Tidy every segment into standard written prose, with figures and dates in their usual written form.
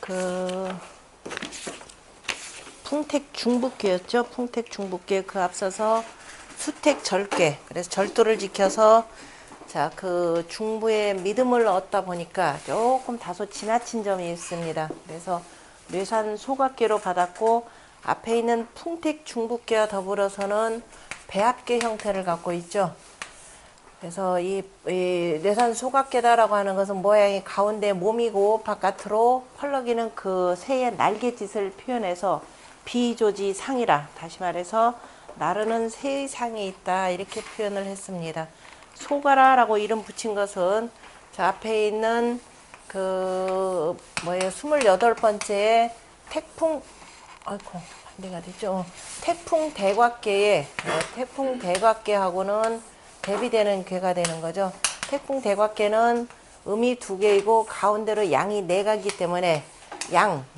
그 풍택 중북괴였죠. 풍택 중북괴. 그 앞서서 수택 절괴. 그래서 절도를 지켜서 자, 그 중부의 믿음을 얻다 보니까 조금 다소 지나친 점이 있습니다. 그래서 뇌산 소각계로 받았고 앞에 있는 풍택 중북계와 더불어서는 배합계 형태를 갖고 있죠. 그래서 이 뇌산 소각계다라고 하는 것은 모양이 가운데 몸이고 바깥으로 펄럭이는 그 새의 날갯짓을 표현해서 비조지상이라, 다시 말해서 나르는 새의 상이 있다, 이렇게 표현을 했습니다. 소가라라고 이름 붙인 것은 자, 앞에 있는 그 뭐예요, 28번째 태풍, 아이고 반대가 되죠. 태풍 대곽계에 태풍 대곽계하고는 대비되는 괴가 되는 거죠. 태풍 대곽계는 음이 2개이고 가운데로 양이 4가기 때문에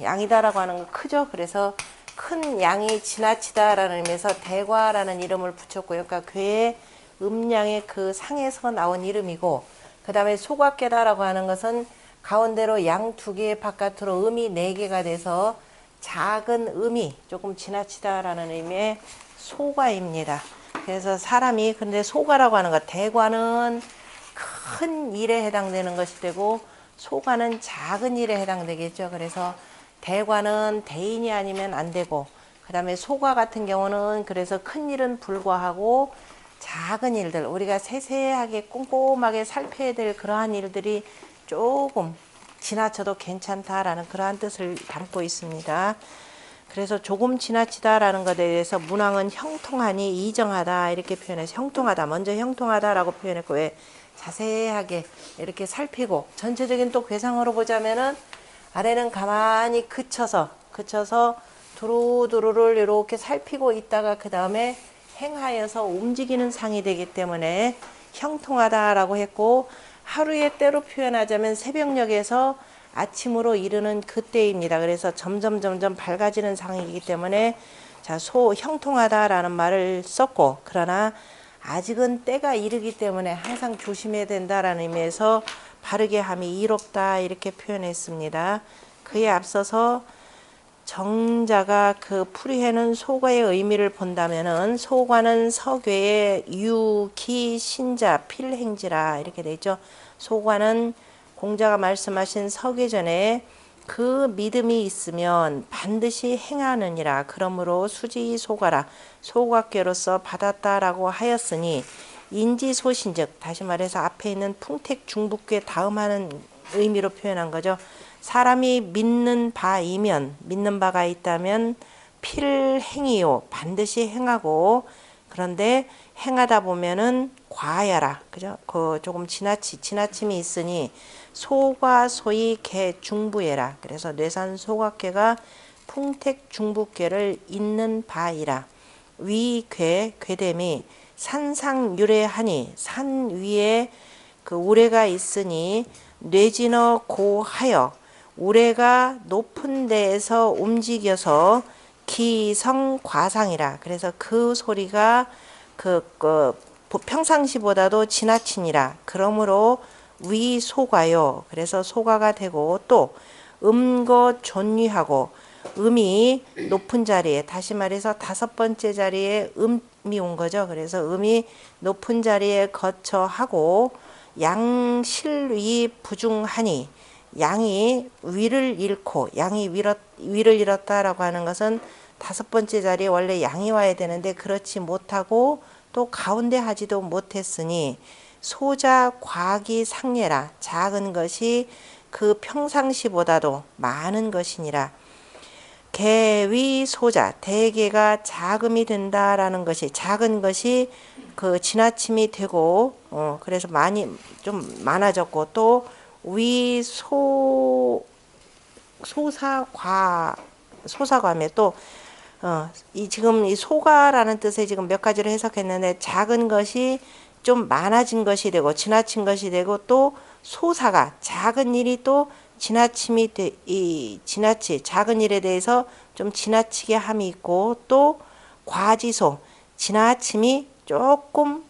양이다라고 하는 건 크죠. 그래서 큰 양이 지나치다라는 의미에서 대과라는 이름을 붙였고요. 그러니까 괴의 음양의 그 상에서 나온 이름이고, 그 다음에 소각계다라고 하는 것은 가운데로 양 2개, 바깥으로 음이 4개가 돼서 작은 음이 조금 지나치다라는 의미의 소가입니다. 그래서 사람이, 근데 소가라고 하는 것, 대과는 큰 일에 해당되는 것이 되고 소가는 작은 일에 해당되겠죠. 그래서 대과는 대인이 아니면 안 되고, 그 다음에 소가 같은 경우는 그래서 큰 일은 불과하고 작은 일들, 우리가 세세하게 꼼꼼하게 살펴야 될 그러한 일들이 조금 지나쳐도 괜찮다라는 그러한 뜻을 담고 있습니다. 그래서 조금 지나치다라는 것에 대해서 문왕은 형통하니 이정하다, 이렇게 표현해서 형통하다, 먼저 형통하다라고 표현했고, 왜 자세하게 이렇게 살피고, 전체적인 또 괴상으로 보자면은 아래는 가만히 그쳐서 두루두루를 이렇게 살피고 있다가 그 다음에 행하여서 움직이는 상이 되기 때문에 형통하다라고 했고, 하루의 때로 표현하자면 새벽녘에서 아침으로 이르는 그때입니다. 그래서 점점 밝아지는 상이기 때문에 자, 형통하다라는 말을 썼고, 그러나 아직은 때가 이르기 때문에 항상 조심해야 된다라는 의미에서 바르게 함이 이롭다, 이렇게 표현했습니다. 그에 앞서서 정자가 그 풀이해는 소가의 의미를 본다면은 소가는 서괴의 유, 기, 신자, 필행지라, 이렇게 되죠. 소가는 공자가 말씀하신 서괴전에 그 믿음이 있으면 반드시 행하느니라. 그러므로 수지 소가라, 소각계로서 받았다라고 하였으니, 인지소신즉, 다시 말해서 앞에 있는 풍택 중북괴 다음 하는 의미로 표현한 거죠. 사람이 믿는 바가 있다면 필행이요, 반드시 행하고, 그런데 행하다 보면은 과하여라, 그죠? 그 조금 지나침이 있으니 소가 소위 개 중부해라. 그래서 뇌산 소각계가 풍택 중북계를 잇는 바이라. 괴됨이 산상유래하니, 산 위에 그 우레가 있으니 뇌진어 고하여, 우레가 높은 데에서 움직여서 기성과상이라. 그래서 그 소리가 평상시보다도 지나치니라. 그러므로 위소가요. 그래서 소가가 되고, 또 음거 존위하고, 음이 높은 자리에, 다시 말해서 5번째 자리에 음이 온 거죠. 그래서 음이 높은 자리에 거처하고, 양실위 부중하니, 양이 위를 잃고, 양이 위를 잃었다라고 하는 것은 5번째 자리에 원래 양이 와야 되는데 그렇지 못하고 또 가운데 하지도 못했으니, 소자 과기 상례라, 작은 것이 그 평상시보다도 많은 것이니라. 개위 소자, 대개가 자금이 된다라는 것이, 작은 것이 그 지나침이 되고, 그래서 많이 좀 많아졌고, 또 소사과에 또 지금 이 소가라는 뜻에 지금 몇 가지로 해석했는데, 작은 것이 좀 많아진 것이 되고 지나친 것이 되고, 또 소사가 작은 일이 또 작은 일에 대해서 좀 지나치게 함이 있고, 또 과지소, 지나침이 조금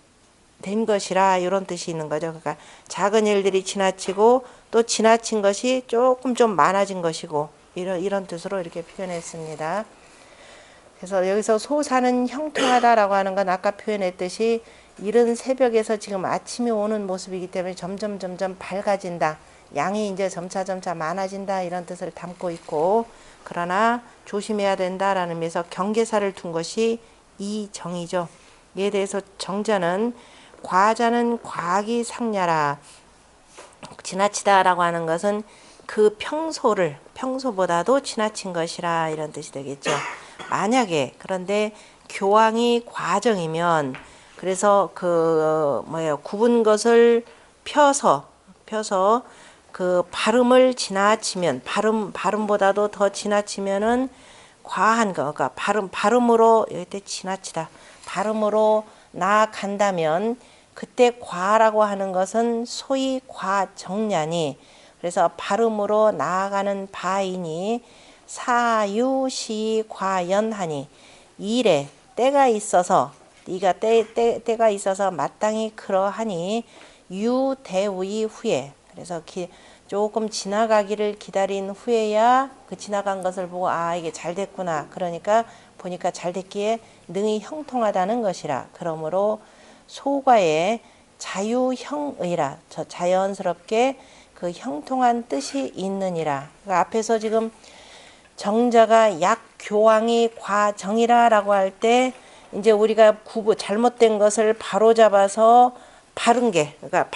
된 것이라, 이런 뜻이 있는 거죠. 그러니까 작은 일들이 지나치고 또 지나친 것이 조금 좀 많아진 것이고, 이런 뜻으로 이렇게 표현했습니다. 그래서 여기서 소사는 형통하다라고 하는 건 아까 표현했듯이 이른 새벽에서 지금 아침이 오는 모습이기 때문에 점점 밝아진다. 양이 이제 점차 많아진다 이런 뜻을 담고 있고, 그러나 조심해야 된다라는 의미에서 경계사를 둔 것이 이 정이죠. 이에 대해서 정자는 과자는 과학이 상냐라. 지나치다라고 하는 것은 그 평소보다도 지나친 것이라 이런 뜻이 되겠죠. 만약에 그런데 교황이 과정이면, 그래서 굽은 것을 펴서 그 발음을 지나치면, 발음보다도 더 지나치면은 과한 거, 그러니까 발음으로 여기 지나치다, 발음으로 나아간다면 그때 과라고 하는 것은 소위 과정냐니, 그래서 발음으로 나아가는 바이니 사유시 과연하니, 일에 때가 있어서 네가 때가 있어서 마땅히 그러하니 유대의 후에, 그래서 조금 지나가기를 기다린 후에야 그 지나간 것을 보고 이게 잘 됐구나, 그러니까 보니까 잘 됐기에 능히 형통하다는 것이라. 그러므로 소과의 자유형의라, 저 자연스럽게 그 형통한 뜻이 있느니라. 그러니까 앞에서 지금 정자가 약교황이 과정이라 라고 할 때 이제 우리가 잘못된 것을 바로 잡아서 바른 게, 그러니까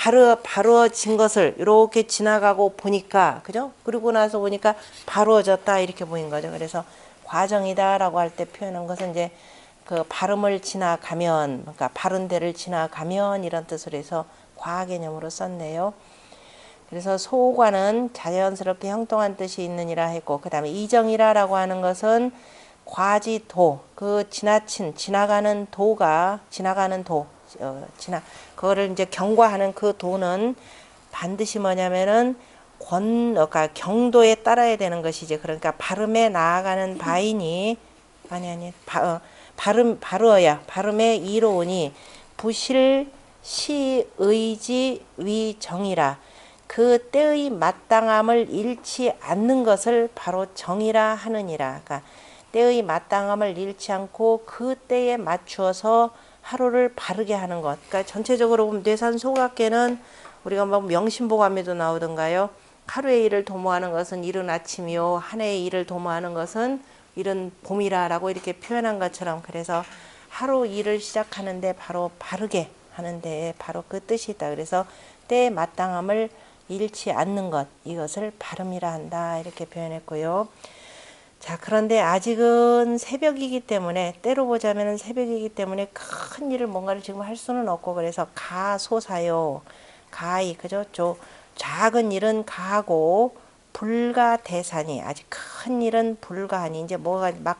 바로진 것을 이렇게 지나가고 보니까, 그죠? 그러고 나서 보니까 바로졌다 이렇게 보인 거죠. 그래서 과정이다 라고 할 때 표현한 것은 이제 그 발음을 지나가면, 그러니까 바른 데를 지나가면 이런 뜻으로 해서 과 개념으로 썼네요. 그래서 소과는 자연스럽게 형통한 뜻이 있느니라 했고, 그 다음에 이정이라 라고 하는 것은 과지도, 그 지나가는 도, 그거를 이제 경과하는 그 도는 반드시 뭐냐면은 그러니까 경도에 따라야 되는 것이지. 그러니까 발음에 나아가는 바이니, 발음에 이로우니 부실 시의지 위정이라. 그 때의 마땅함을 잃지 않는 것을 바로 정이라 하느니라. 그러니까 때의 마땅함을 잃지 않고 그 때에 맞추어서 하루를 바르게 하는 것. 그러니까 전체적으로 보면 뇌산소각계는 우리가 뭐 명심보감에도 나오던가요. 하루의 일을 도모하는 것은 이른 아침이요, 한 해의 일을 도모하는 것은 이른 봄이라라고 이렇게 표현한 것처럼, 그래서 하루 일을 시작하는데 바로 바르게 하는데 바로 그 뜻이 있다. 그래서 때의 마땅함을 잃지 않는 것, 이것을 발음이라 한다 이렇게 표현했고요. 자, 그런데 아직은 새벽이기 때문에, 때로 보자면 새벽이기 때문에 큰 일을 뭔가를 지금 할 수는 없고, 그래서 가소사요, 가히, 그죠? 작은 일은 가하고 불가대산이, 아직 큰 일은 불가하니, 이제 뭐가 막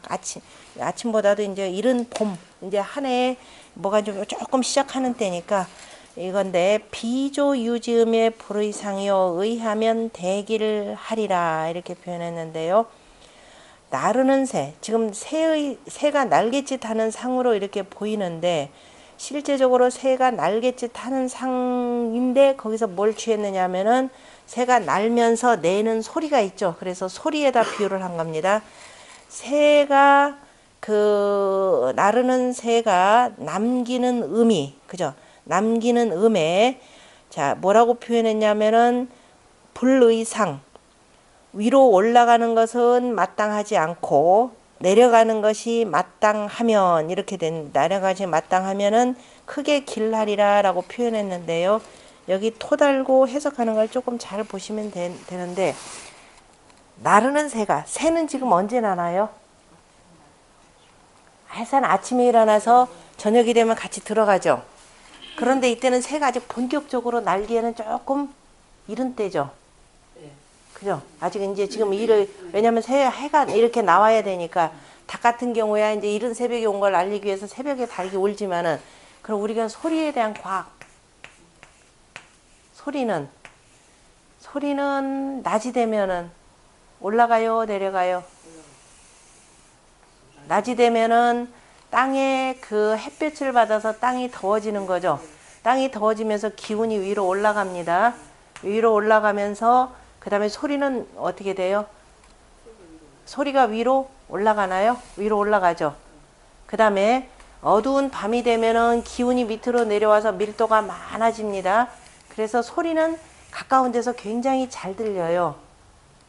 아침보다도 이제 이른 봄, 이제 한 해에 뭐가 좀 조금 시작하는 때니까 이건데, 비조유지음의 불의상이요 의하면 대기를 하리라 이렇게 표현했는데요. 나르는 새, 지금 새가 날갯짓 하는 상으로 이렇게 보이는데, 실제적으로 새가 날갯짓 하는 상인데 거기서 뭘 취했느냐 하면은 새가 날면서 내는 소리가 있죠. 그래서 소리에다 비유를 한 겁니다. 새가 나르는 새가 남기는 음이, 그죠? 남기는 음에, 자, 뭐라고 표현했냐면은 불의상, 위로 올라가는 것은 마땅하지 않고 내려가는 것이 마땅하면, 이렇게 내려가지 마땅하면은 크게 길하리라 라고 표현했는데요. 여기 토 달고 해석하는 걸 조금 잘 보시면 되는데, 나르는 새는 지금 언제 나나요? 새는 아침에 일어나서 저녁이 되면 같이 들어가죠. 그런데 이때는 새가 아직 본격적으로 날기에는 조금 이른 때죠. 그죠? 아직 이제 지금 왜냐면 해가 이렇게 나와야 되니까, 닭 같은 경우야 이제 이른 새벽에 온 걸 알리기 위해서 새벽에 닭이 울지만은, 그럼 우리가 소리에 대한 과학, 소리는 낮이 되면은 올라가요, 내려가요? 낮이 되면은 땅에 그 햇볕을 받아서 땅이 더워지는 거죠. 땅이 더워지면서 기운이 위로 올라갑니다. 위로 올라가면서 그 다음에 소리는 어떻게 돼요? 소리가 위로 올라가나요? 위로 올라가죠. 그 다음에 어두운 밤이 되면은 기운이 밑으로 내려와서 밀도가 많아집니다. 그래서 소리는 가까운 데서 굉장히 잘 들려요.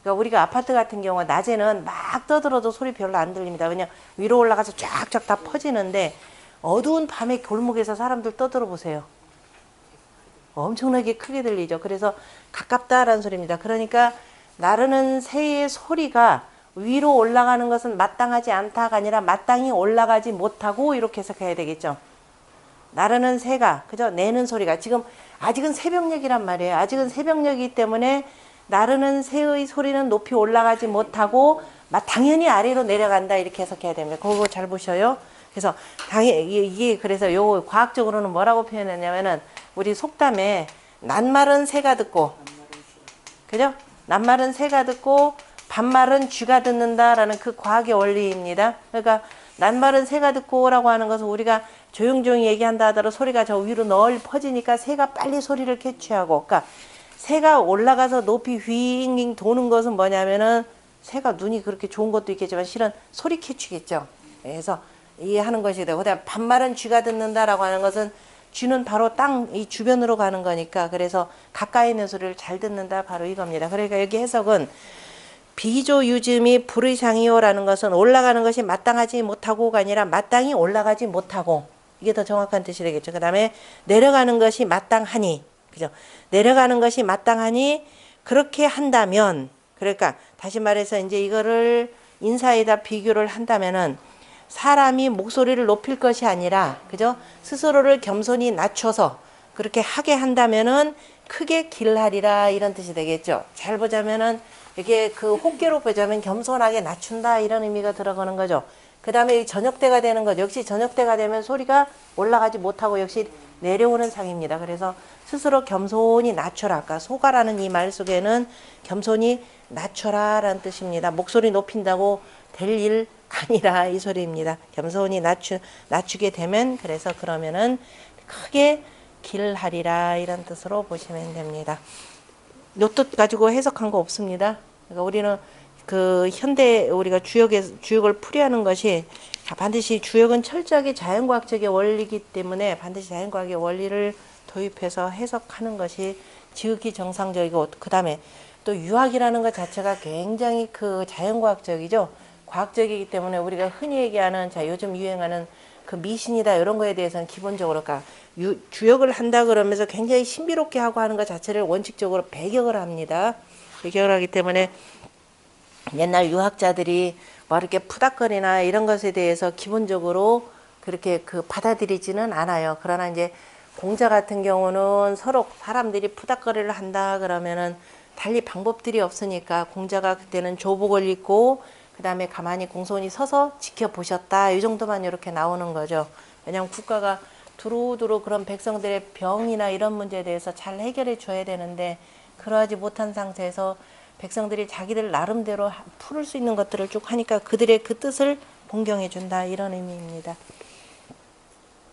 그러니까 우리가 아파트 같은 경우 낮에는 막 떠들어도 소리 별로 안 들립니다. 그냥 위로 올라가서 쫙쫙 다 퍼지는데 어두운 밤에 골목에서 사람들 떠들어 보세요. 엄청나게 크게 들리죠. 그래서 가깝다라는 소리입니다. 그러니까 나르는 새의 소리가 위로 올라가는 것은 마땅하지 않다가 아니라 마땅히 올라가지 못하고 이렇게 해석해야 되겠죠. 나르는 새가 그죠? 내는 소리가 지금 아직은 새벽녘이란 말이에요. 아직은 새벽녘이기 때문에 나르는 새의 소리는 높이 올라가지 못하고 당연히 아래로 내려간다 이렇게 해석해야 됩니다. 그거 잘 보셔요. 그래서 당연히 이게 그래서 요 과학적으로는 뭐라고 표현했냐면은 우리 속담에 낱말은 새가 듣고 그죠? 낱말은 새가 듣고 반말은 쥐가 듣는다라는 그 과학의 원리입니다. 그러니까 낱말은 새가 듣고라고 하는 것은 우리가 조용조용히 얘기한다 하더라도 소리가 저 위로 널리 퍼지니까 새가 빨리 소리를 캐치하고 그러니까 새가 올라가서 높이 휘잉 도는 것은 뭐냐면은 새가 눈이 그렇게 좋은 것도 있겠지만 실은 소리 캐치겠죠. 그래서 이해하는 것이 되고 그다음 반말은 쥐가 듣는다라고 하는 것은 쥐는 바로 땅 이 주변으로 가는 거니까 그래서 가까이 있는 소리를 잘 듣는다 바로 이겁니다. 그러니까 여기 해석은 비조유즘이 불의상이요라는 것은 올라가는 것이 마땅하지 못하고가 아니라 마땅히 올라가지 못하고 이게 더 정확한 뜻이 되겠죠. 그 다음에 내려가는 것이 마땅하니 그죠? 내려가는 것이 마땅하니 그렇게 한다면 그러니까 다시 말해서 이제 이거를 인사에다 비교를 한다면은 사람이 목소리를 높일 것이 아니라 그죠? 스스로를 겸손히 낮춰서 그렇게 하게 한다면은 크게 길하리라 이런 뜻이 되겠죠. 잘 보자면은 이게 그 혹계로 보자면 겸손하게 낮춘다 이런 의미가 들어가는 거죠. 그 다음에 저녁 때가 되는 것 역시 저녁 때가 되면 소리가 올라가지 못하고 역시 내려오는 상입니다. 그래서 스스로 겸손히 낮춰라. 아까 소가라는 이 말 속에는 겸손히 낮춰라 라는 뜻입니다. 목소리 높인다고 될 일 아니라 이 소리입니다. 겸손히 낮추게 되면 그래서 그러면은 크게 길하리라 이런 뜻으로 보시면 됩니다. 요 뜻 가지고 해석한 거 없습니다. 그러니까 우리는 그 현대 우리가 주역을 풀이하는 것이 반드시 주역은 철저하게 자연과학적인 원리이기 때문에 반드시 자연과학의 원리를 도입해서 해석하는 것이 지극히 정상적이고 그 다음에 또 유학이라는 것 자체가 굉장히 그 자연과학적이죠. 과학적이기 때문에 우리가 흔히 얘기하는 자 요즘 유행하는 그 미신이다 이런 거에 대해서는 기본적으로 그러니까 주역을 한다 그러면서 굉장히 신비롭게 하고 하는 것 자체를 원칙적으로 배격을 합니다. 배격을 하기 때문에 옛날 유학자들이 뭐 이렇게 푸닥거리나 이런 것에 대해서 기본적으로 그렇게 그 받아들이지는 않아요. 그러나 이제 공자 같은 경우는 서로 사람들이 푸닥거리를 한다 그러면은 달리 방법들이 없으니까 공자가 그때는 조복을 입고 그 다음에 가만히 공손히 서서 지켜보셨다. 이 정도만 이렇게 나오는 거죠. 왜냐하면 국가가 두루두루 그런 백성들의 병이나 이런 문제에 대해서 잘 해결해 줘야 되는데 그러하지 못한 상태에서 백성들이 자기들 나름대로 풀을 수 있는 것들을 쭉 하니까 그들의 그 뜻을 공경해 준다. 이런 의미입니다.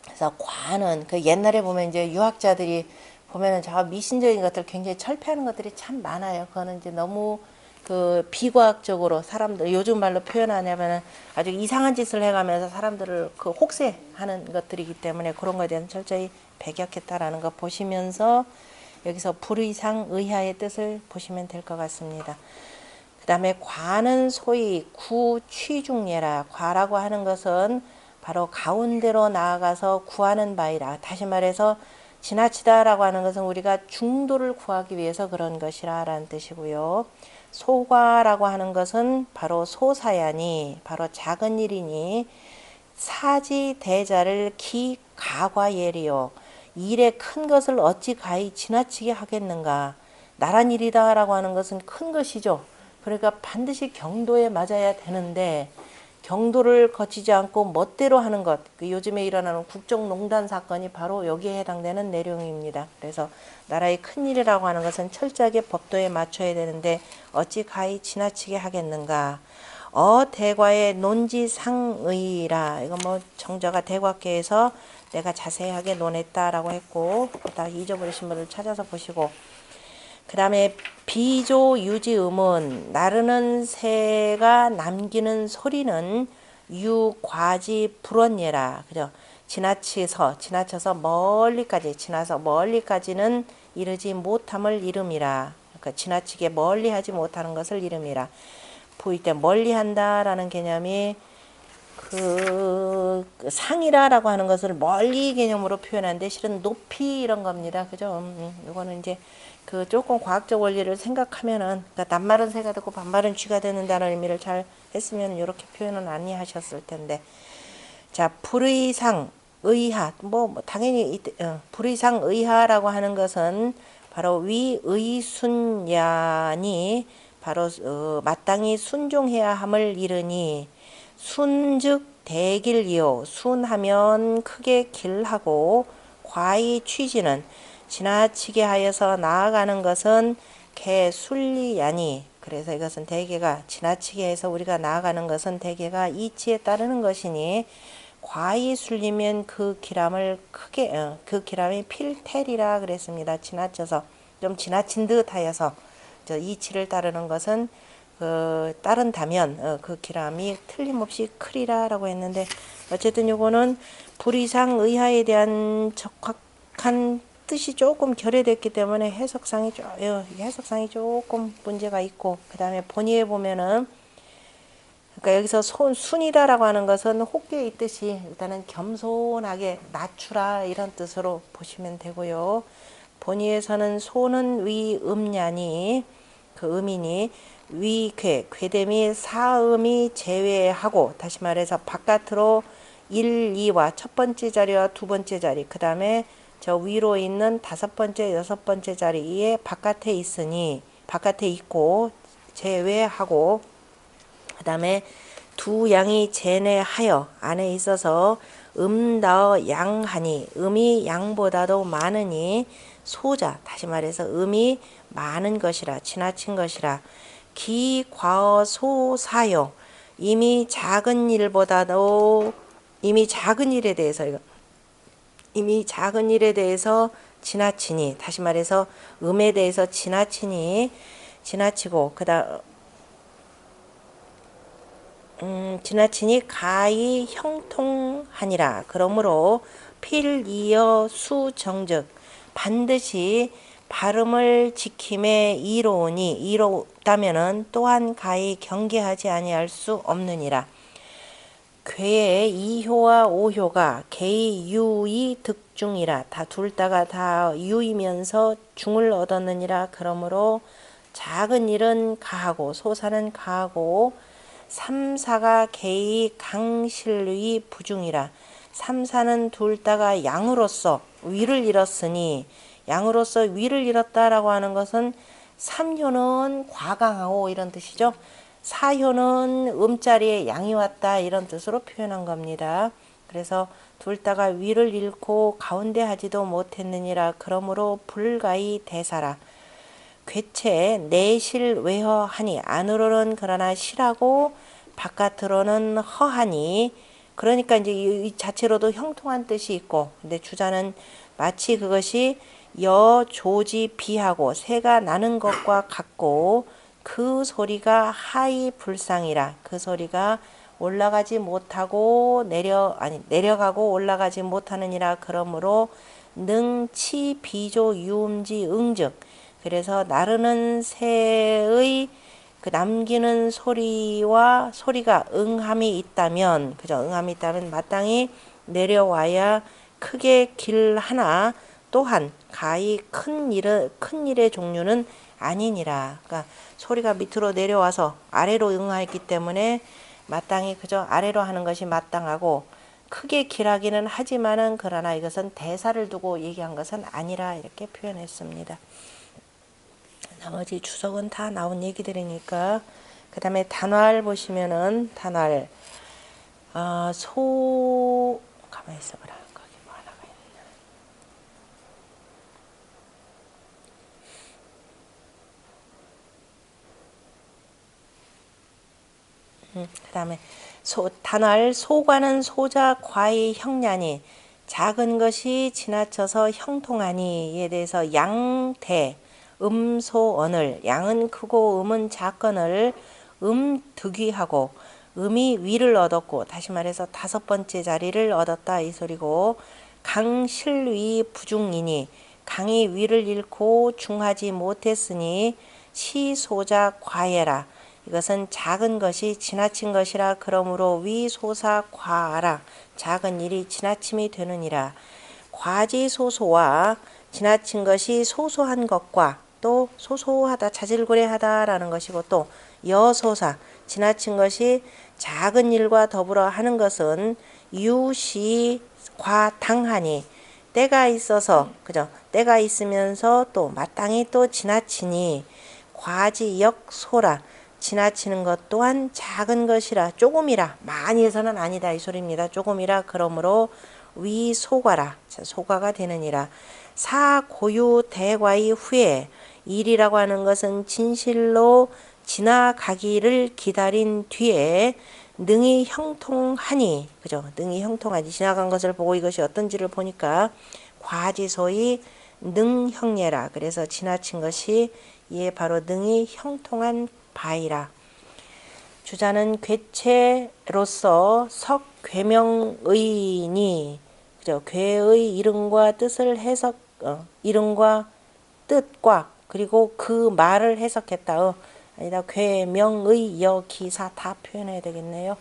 그래서 과는 그 옛날에 보면 이제 유학자들이 보면은 저 미신적인 것들 굉장히 철폐하는 것들이 참 많아요. 그거는 이제 너무 그 비과학적으로 사람들 요즘 말로 표현하냐면은 아주 이상한 짓을 해가면서 사람들을 그 혹세하는 것들이기 때문에 그런 거에 대해서 철저히 배격했다라는 거 보시면서 여기서 불의상 의하의 뜻을 보시면 될 것 같습니다. 그 다음에 과는 소위 구취중예라. 과라고 하는 것은 바로 가운데로 나아가서 구하는 바이라. 다시 말해서 지나치다라고 하는 것은 우리가 중도를 구하기 위해서 그런 것이라 라는 뜻이고요. 소과라고 하는 것은 바로 소사야니 바로 작은 일이니 사지 대자를 기 가과예리요. 일에 큰 것을 어찌 가히 지나치게 하겠는가. 나란 일이다 라고 하는 것은 큰 것이죠. 그러니까 반드시 경도에 맞아야 되는데 경도를 거치지 않고 멋대로 하는 것, 요즘에 일어나는 국정농단 사건이 바로 여기에 해당되는 내용입니다. 그래서 나라의 큰일이라고 하는 것은 철저하게 법도에 맞춰야 되는데 어찌 가히 지나치게 하겠는가. 대과의 논지상의라. 이거 뭐 정자가 대과께에서 내가 자세하게 논했다라고 했고 다 잊어버리신 분을 찾아서 보시고 그 다음에 비조 유지음은 나르는 새가 남기는 소리는 유과지 불언예라. 그죠? 지나쳐서 멀리까지는 이르지 못함을 이름이라. 그러니까 지나치게 멀리 하지 못하는 것을 이름이라. 보일 때 멀리 한다라는 개념이 그 상이라라고 하는 것을 멀리 개념으로 표현하는데 실은 높이 이런 겁니다. 그죠? 이거는 이제 그 조금 과학적 원리를 생각하면은, 그러니까 낱말은 새가 듣고 반말은 쥐가 듣는다는 의미를 잘 했으면 이렇게 표현은 안 하셨을 텐데. 자, 불의상 의하, 당연히 불의상 의하라고 하는 것은 바로 위의순야니 바로 마땅히 순종해야 함을 이르니, 순즉 대길이요, 순하면 크게 길하고, 과히 취지는 지나치게 하여서 나아가는 것은 개순리야니. 그래서 이것은 대개가 지나치게 해서 우리가 나아가는 것은 대개가 이치에 따르는 것이니, 과히 순리면 그 기람을 크게 그 기람이 필텔이라 그랬습니다. 지나쳐서 좀 지나친 듯 하여서 이치를 따르는 것은 따른다면 그 기람이 틀림없이 크리라라고 했는데, 어쨌든 요거는 불이상 의하에 대한 적확한 뜻이 조금 결여됐기 때문에 해석상이 조금 문제가 있고, 그 다음에 본의에 보면은, 그러니까 여기서 순이다라고 하는 것은 혹기에 있듯이 일단은 겸손하게 낮추라 이런 뜻으로 보시면 되고요. 본의에서는 소는 위음냐니, 그 음이니 괴됨이 사음이 제외하고, 다시 말해서 바깥으로 1, 2와 첫 번째 자리와 두 번째 자리, 그 다음에 저 위로 있는 다섯 번째, 여섯 번째 자리에 바깥에 있고 제외하고, 그 다음에 두 양이 제내하여 안에 있어서 음더 양하니, 음이 양보다도 많으니 소자, 다시 말해서 음이 많은 것이라, 지나친 것이라. 기과어 소사요, 이미 작은 일에 대해서 지나치니, 다시 말해서 음에 대해서 지나치고, 지나치니 가히 형통하니라. 그러므로 필이어 수정즉, 반드시 발음을 지킴에 이로다면은 또한 가히 경계하지 아니할 수 없느니라. 괴의 이효와 오효가 개의 유의 득중이라. 둘 다가 다 유이면서 중을 얻었느니라. 그러므로 작은 일은 가하고 소사는 가하고, 삼사가 개의 강실의 부중이라. 삼사는 둘 다가 양으로서 위를 잃었으니, 양으로서 위를 잃었다라고 하는 것은 삼효는 과강하고 이런 뜻이죠. 사효는 음자리에 양이 왔다 이런 뜻으로 표현한 겁니다. 그래서 둘 다가 위를 잃고 가운데 하지도 못했느니라. 그러므로 불가히 대사라. 괴체 내실 외허하니, 안으로는 그러나 실하고 바깥으로는 허하니. 그러니까 이제 이 자체로도 형통한 뜻이 있고, 근데 주자는 마치 그것이 여조지 비하고 새가 나는 것과 같고, 그 소리가 하이 불상이라. 그 소리가 올라가지 못하고 내려가고 올라가지 못하느니라. 그러므로 능치 비조 유음지 응즉. 그래서 나르는 새의 그 남기는 소리가 응함이 있다면, 그죠? 응함이 있다면 마땅히 내려와야 크게 길하나 또한 가히 큰 일의 종류는 아니니라. 그러니까 소리가 밑으로 내려와서 아래로 응하였기 때문에 마땅히 그저 아래로 하는 것이 마땅하고, 크게 길하기는 하지만은 그러나 이것은 대사를 두고 얘기한 것은 아니라 이렇게 표현했습니다. 나머지 주석은 다 나온 얘기들이니까. 그 다음에 단활 보시면은 단활 가만히 있어봐라. 거기 뭐 하나가 있나. 그 다음에 단활 소관은 소자 과히 형냐니, 작은 것이 지나쳐서 형통하니에 대해서 양대 음소언을 양은 크고 음은 작건을 득위하고 음이 위를 얻었고 다시 말해서 다섯 번째 자리를 얻었다 이 소리고 강실위 부중이니 강이 위를 잃고 중하지 못했으니 시소자 과예라 이것은 작은 것이 지나친 것이라 그러므로 위소사 과하라 작은 일이 지나침이 되느니라 과지소소와 지나친 것이 소소한 것과 또 소소하다 자질구레하다라는 것이고 또 여소사 지나친 것이 작은 일과 더불어 하는 것은 유시 과당하니 때가 있어서 그죠 때가 있으면서 또 마땅히 또 지나치니 과지역소라 지나치는 것 또한 작은 것이라 조금이라 많이 해서는 아니다 이 소리입니다. 조금이라 그러므로 위소가라 소가가 되느니라 사고유 대과의 후에 일이라고 하는 것은 진실로 지나가기를 기다린 뒤에 능히 형통하니 그죠 능히 형통하니 지나간 것을 보고 이것이 어떤지를 보니까 과지소의 능형예라 그래서 지나친 것이 이에 바로 능히 형통한 바이라 주자는 궤체로서 석괴명의니 그죠 괴의 이름과 뜻을 해석 이름과 뜻과 그리고 그 말을 해석했다 아니다 괴명의 여기사 다 표현해야 되겠네요.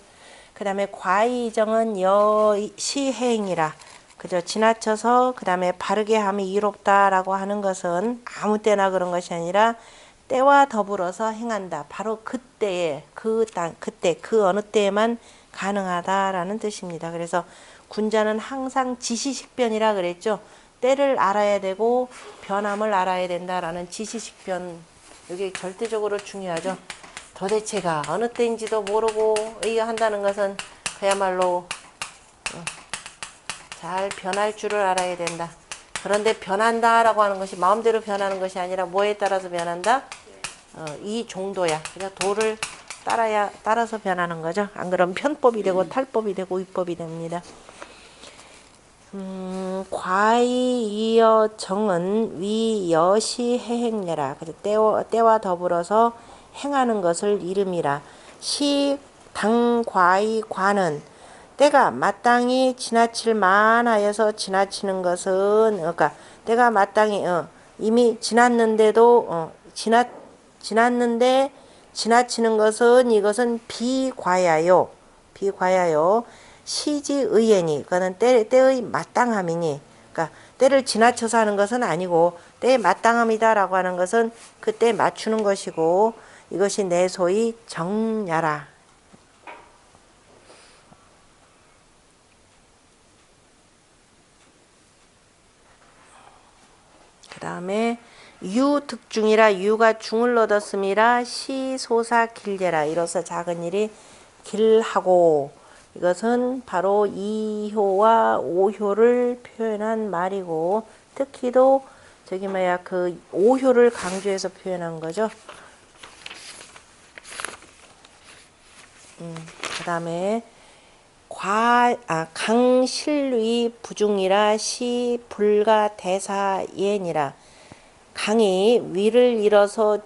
그 다음에 과의정은 여시행이라 그죠 지나쳐서 그 다음에 바르게 함이 이롭다라고 하는 것은 아무 때나 그런 것이 아니라 때와 더불어서 행한다. 바로 그때에 그때 그 어느 때에만 가능하다라는 뜻입니다. 그래서 군자는 항상 지시식변이라 그랬죠. 때를 알아야 되고 변함을 알아야 된다라는 지시식변 이게 절대적으로 중요하죠. 도대체가 어느 때인지도 모르고 이거 한다는 것은 그야말로 잘 변할 줄을 알아야 된다. 그런데 변한다라고 하는 것이 마음대로 변하는 것이 아니라 뭐에 따라서 변한다? 이 정도야. 그냥 도를 따라서 변하는 거죠. 안 그러면 편법이 되고 탈법이 되고 위법이 됩니다. 과이이어 정은 위여시해행례라. 그래서 때와 더불어서 행하는 것을 이름이라. 시 당과의 과는 때가 마땅히 지나칠 만하여서 지나치는 것은 그러니까 때가 마땅히 이미 지났는데도 지났는데 지나치는 것은 이것은 비과야요. 시지의예니 그거는 때의 마땅함이니 그러니까 때를 지나쳐서 하는 것은 아니고 때의 마땅함이다라고 하는 것은 그때 맞추는 것이고 이것이 내 소위 정야라. 그 다음에 유득중이라 유가 중을 얻었음이라 시소사 길제라 이로써 작은 일이 길하고 이것은 바로 2효와 5효를 표현한 말이고 특히도 그 5효를 강조해서 표현한 거죠. 그 다음에 강실위 부중이라 시 불가 대사예니라 강이 위를 잃어서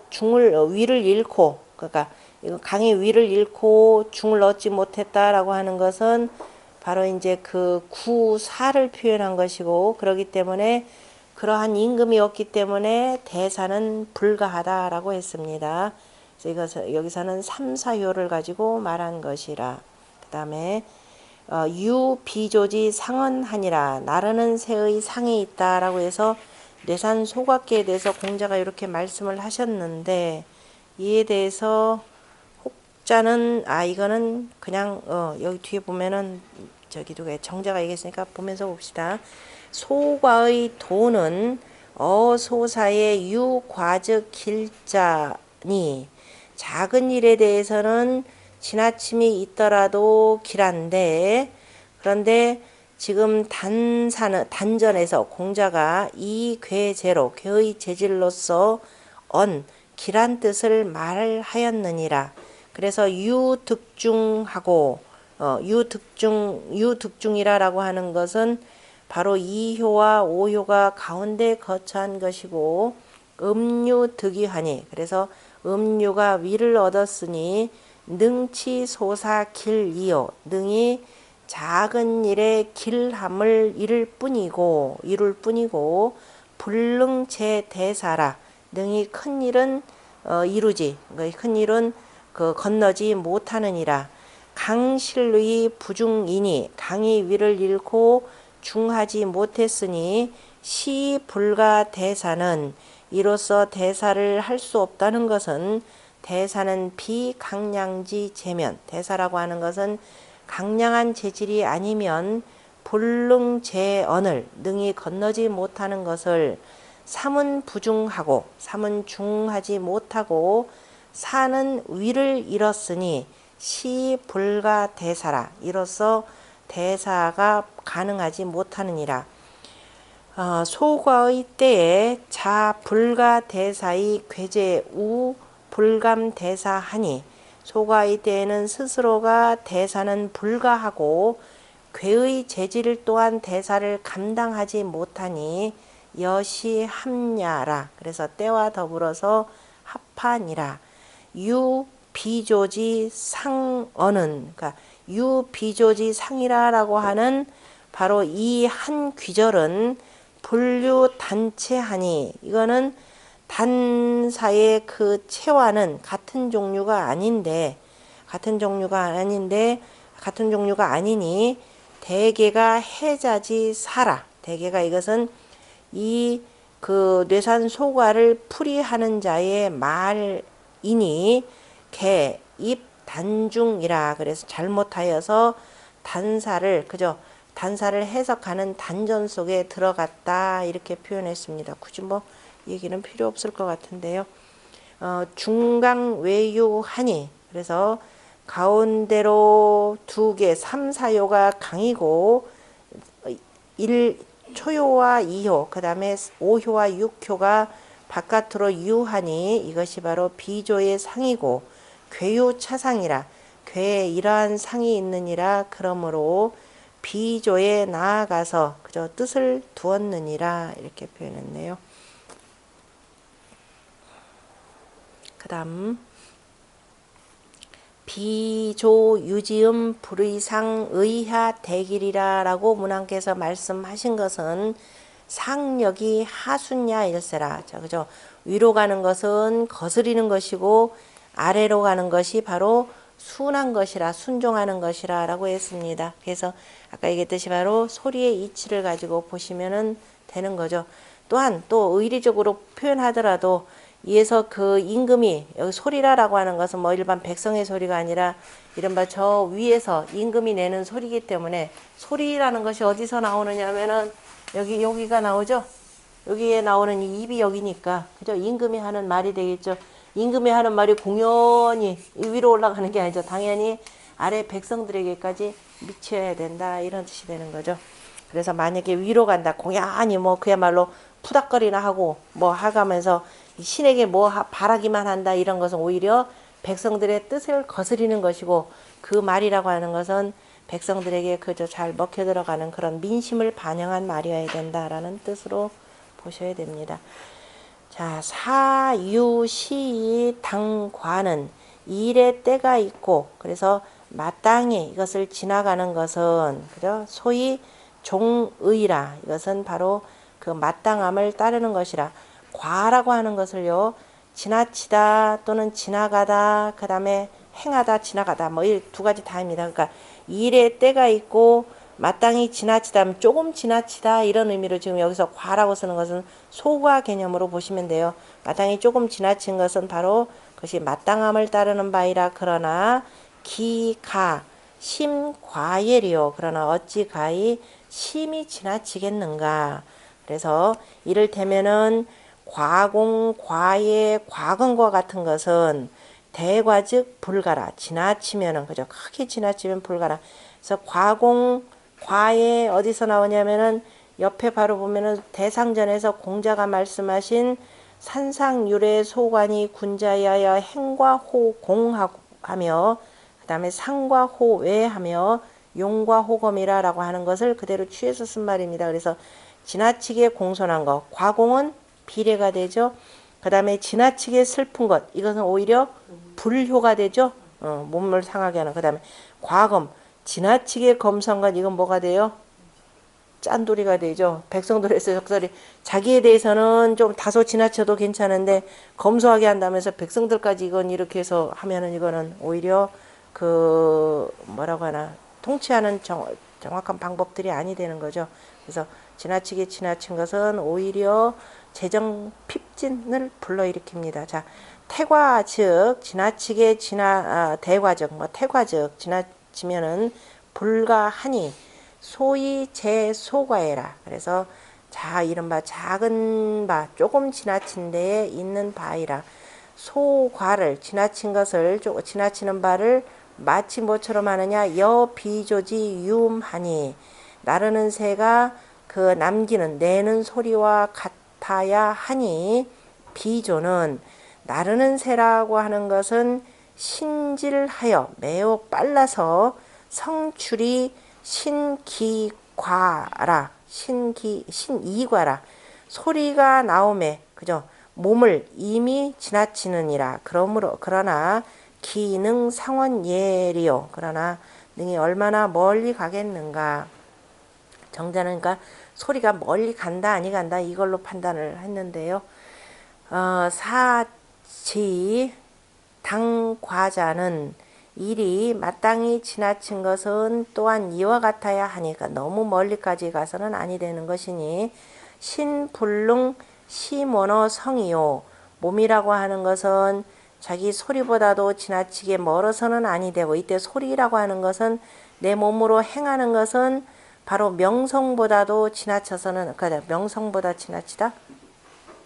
위를 잃고 그러니까 이거 강이 위를 잃고 중을 얻지 못했다라고 하는 것은 바로 이제 그 구사를 표현한 것이고 그렇기 때문에 그러한 임금이 없기 때문에 대사는 불가하다라고 했습니다. 그래서 여기서는 3, 4효를 가지고 말한 것이라. 그 다음에 유비조지 상언하니라 나르는 새의 상이 있다라고 해서 뇌산 소각계에 대해서 공자가 이렇게 말씀을 하셨는데 이에 대해서 혹자는 이거는 그냥 여기 뒤에 보면은 저기도 정자가 얘기했으니까 보면서 봅시다. 소과의 도는 어소사의 유과즉 길자니 작은 일에 대해서는 지나침이 있더라도 길한데 그런데 지금 단전에서 공자가 이 괴제로 괴의 재질로서 길한 뜻을 말하였느니라. 그래서 유득중하고 유득중이라고 하는 것은 바로 2효와 5효가 가운데 거처한 것이고 음유 득이하니 그래서 음유가 위를 얻었으니 능치 소사 길이요 능이 작은 일에 길함을 이룰 뿐이고 불능 제 대사라 능이 큰 일은 이루지 큰 일은 건너지 못하느니라. 강실의 부중이니 강이 위를 잃고 중하지 못했으니 시 불가 대사는 이로써 대사를 할 수 없다는 것은 대사는 비강량지 재면 대사라고 하는 것은 강량한 재질이 아니면 불능재언을 능히 건너지 못하는 것을 삼은 부중하고 삼은 중하지 못하고 사는 위를 잃었으니 시 불가 대사라 이로써 대사가 가능하지 못하느니라. 소과의 때에 자 불가 대사의 괴제 우 불감 대사하니 소과의 때에는 스스로가 대사는 불가하고 괴의 재질 또한 대사를 감당하지 못하니 여시 합냐라. 그래서 때와 더불어서 합하니라. 유 비조지 상어는 그러니까 유 비조지 상이라라고 하는 바로 이 한 귀절은 분류 단체하니 이거는 단사의 그 체와는 같은 종류가 아니니 대개가 해자지 사라. 대개가 이것은 이 그 뇌산 소과를 풀이하는 자의 말이니 개, 입, 단중이라. 그래서 잘못하여서 단사를 해석하는 단전 속에 들어갔다 이렇게 표현했습니다. 굳이 뭐 얘기는 필요 없을 것 같은데요. 중강 외유하니 그래서 가운데로 두 개, 3, 4요가 강이고 1초요와 2요, 그 다음에 5효와 6효가 바깥으로 유하니 이것이 바로 비조의 상이고 괴유 차상이라. 괴에 이러한 상이 있느니라. 그러므로 비조에 나아가서 그저 뜻을 두었느니라 이렇게 표현했네요. 그 다음 비조 유지음 불의상 의하 대길이라 라고 문왕께서 말씀하신 것은 상력이 하수냐 일세라. 자, 그죠? 위로 가는 것은 거스리는 것이고 아래로 가는 것이 바로 순한 것이라 순종하는 것이라 라고 했습니다. 그래서 아까 얘기했듯이 바로 소리의 이치를 가지고 보시면 되는 거죠. 또한 또 의리적으로 표현하더라도 이에서 그 임금이 여기 소리라라고 하는 것은 뭐 일반 백성의 소리가 아니라 이른바 저 위에서 임금이 내는 소리이기 때문에 소리라는 것이 어디서 나오느냐 하면은 여기가 나오죠. 여기에 나오는 이 입이 여기니까 그죠? 임금이 하는 말이 되겠죠. 임금이 하는 말이 공연히 위로 올라가는 게 아니죠. 당연히 아래 백성들에게까지 미쳐야 된다 이런 뜻이 되는 거죠. 그래서 만약에 위로 간다 공연히 뭐 그야말로 푸닥거리나 하고 뭐 하가면서 신에게 뭐 바라기만 한다 이런 것은 오히려 백성들의 뜻을 거스리는 것이고 그 말이라고 하는 것은 백성들에게 그저 잘 먹혀 들어가는 그런 민심을 반영한 말이어야 된다라는 뜻으로 보셔야 됩니다. 자, 사유시 당과는 일의 때가 있고 그래서 마땅히 이것을 지나가는 것은 그죠? 소위 종의라. 이것은 바로 그 마땅함을 따르는 것이라. 과라고 하는 것을요 지나치다 또는 지나가다 그 다음에 행하다 지나가다 뭐 이 두 가지 다입니다. 그러니까 일의 때가 있고 마땅히 지나치다 조금 지나치다 이런 의미로 지금 여기서 과라고 쓰는 것은 소과 개념으로 보시면 돼요. 마땅히 조금 지나친 것은 바로 그것이 마땅함을 따르는 바이라. 그러나 기가 심과예리요. 그러나 어찌 가히 심이 지나치겠는가. 그래서 이를테면은 과공, 과예, 과근과 같은 것은 대과즉 불가라. 지나치면은 그죠? 크게 지나치면 불가라. 그래서 과공, 과예 어디서 나오냐면은 옆에 바로 보면은 대상전에서 공자가 말씀하신 산상유래 소관이 군자여야 행과 호 공하며 그 다음에 상과 호 외하며 용과 호검이라라고 하는 것을 그대로 취해서 쓴 말입니다. 그래서 지나치게 공손한 것, 과공은 비례가 되죠. 그 다음에 지나치게 슬픈 것, 이것은 오히려 불효가 되죠. 몸을 상하게 하는. 그 다음에 과검, 지나치게 검소한 것, 이건 뭐가 돼요? 짠돌이가 되죠. 백성들에서 적설이 자기에 대해서는 좀 다소 지나쳐도 괜찮은데 검소하게 한다면서 백성들까지 이건 이렇게 해서 하면은 이거는 오히려 그 뭐라고 하나 통치하는 정확한 방법들이 아니 되는 거죠. 그래서 지나치게 지나친 것은 오히려 재정 핍진을 불러일으킵니다. 자, 태과 즉 지나치게 대과즉 뭐 태과즉 지나치면은 불가하니 소위 제소과해라. 그래서 자 이른바 작은 바 조금 지나친 데에 있는 바이라. 소과를 지나치는 바를 마치 뭐처럼 하느냐 여비조지 유음하니 나르는 새가 그 남기는 내는 소리와 같아야 하니 비조는 나르는 새라고 하는 것은 신질하여 매우 빨라서 성출이 신이과라 소리가 나오매 그죠 몸을 이미 지나치느니라 그러나 기능 상원 예리요 그러나 능이 얼마나 멀리 가겠는가 정자는 그러니까 소리가 멀리 간다 아니 간다 이걸로 판단을 했는데요. 사지 당과자는 일이 마땅히 지나친 것은 또한 이와 같아야 하니까 너무 멀리까지 가서는 아니 되는 것이니 신불능 시모노 성이요 몸이라고 하는 것은 자기 소리보다도 지나치게 멀어서는 아니 되고 이때 소리라고 하는 것은 내 몸으로 행하는 것은 바로 명성보다도 지나쳐서는 그러니까 명성보다 지나치다?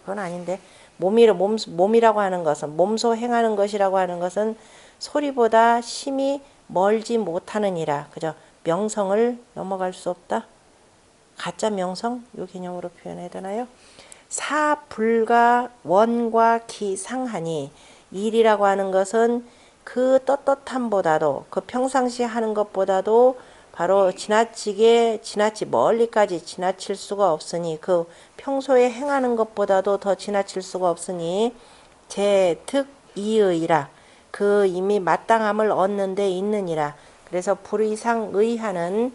그건 아닌데 몸이라고 하는 것은 몸소 행하는 것이라고 하는 것은 소리보다 심히 멀지 못하느니라. 그죠? 명성을 넘어갈 수 없다. 가짜 명성? 이 개념으로 표현해야 되나요? 사불가 원과 기상하니 일이라고 하는 것은 그 떳떳함보다도 그 평상시 하는 것보다도 바로 멀리까지 지나칠 수가 없으니 그 평소에 행하는 것보다도 더 지나칠 수가 없으니 제특이의라 그 이미 마땅함을 얻는 데 있느니라. 그래서 불의상의하는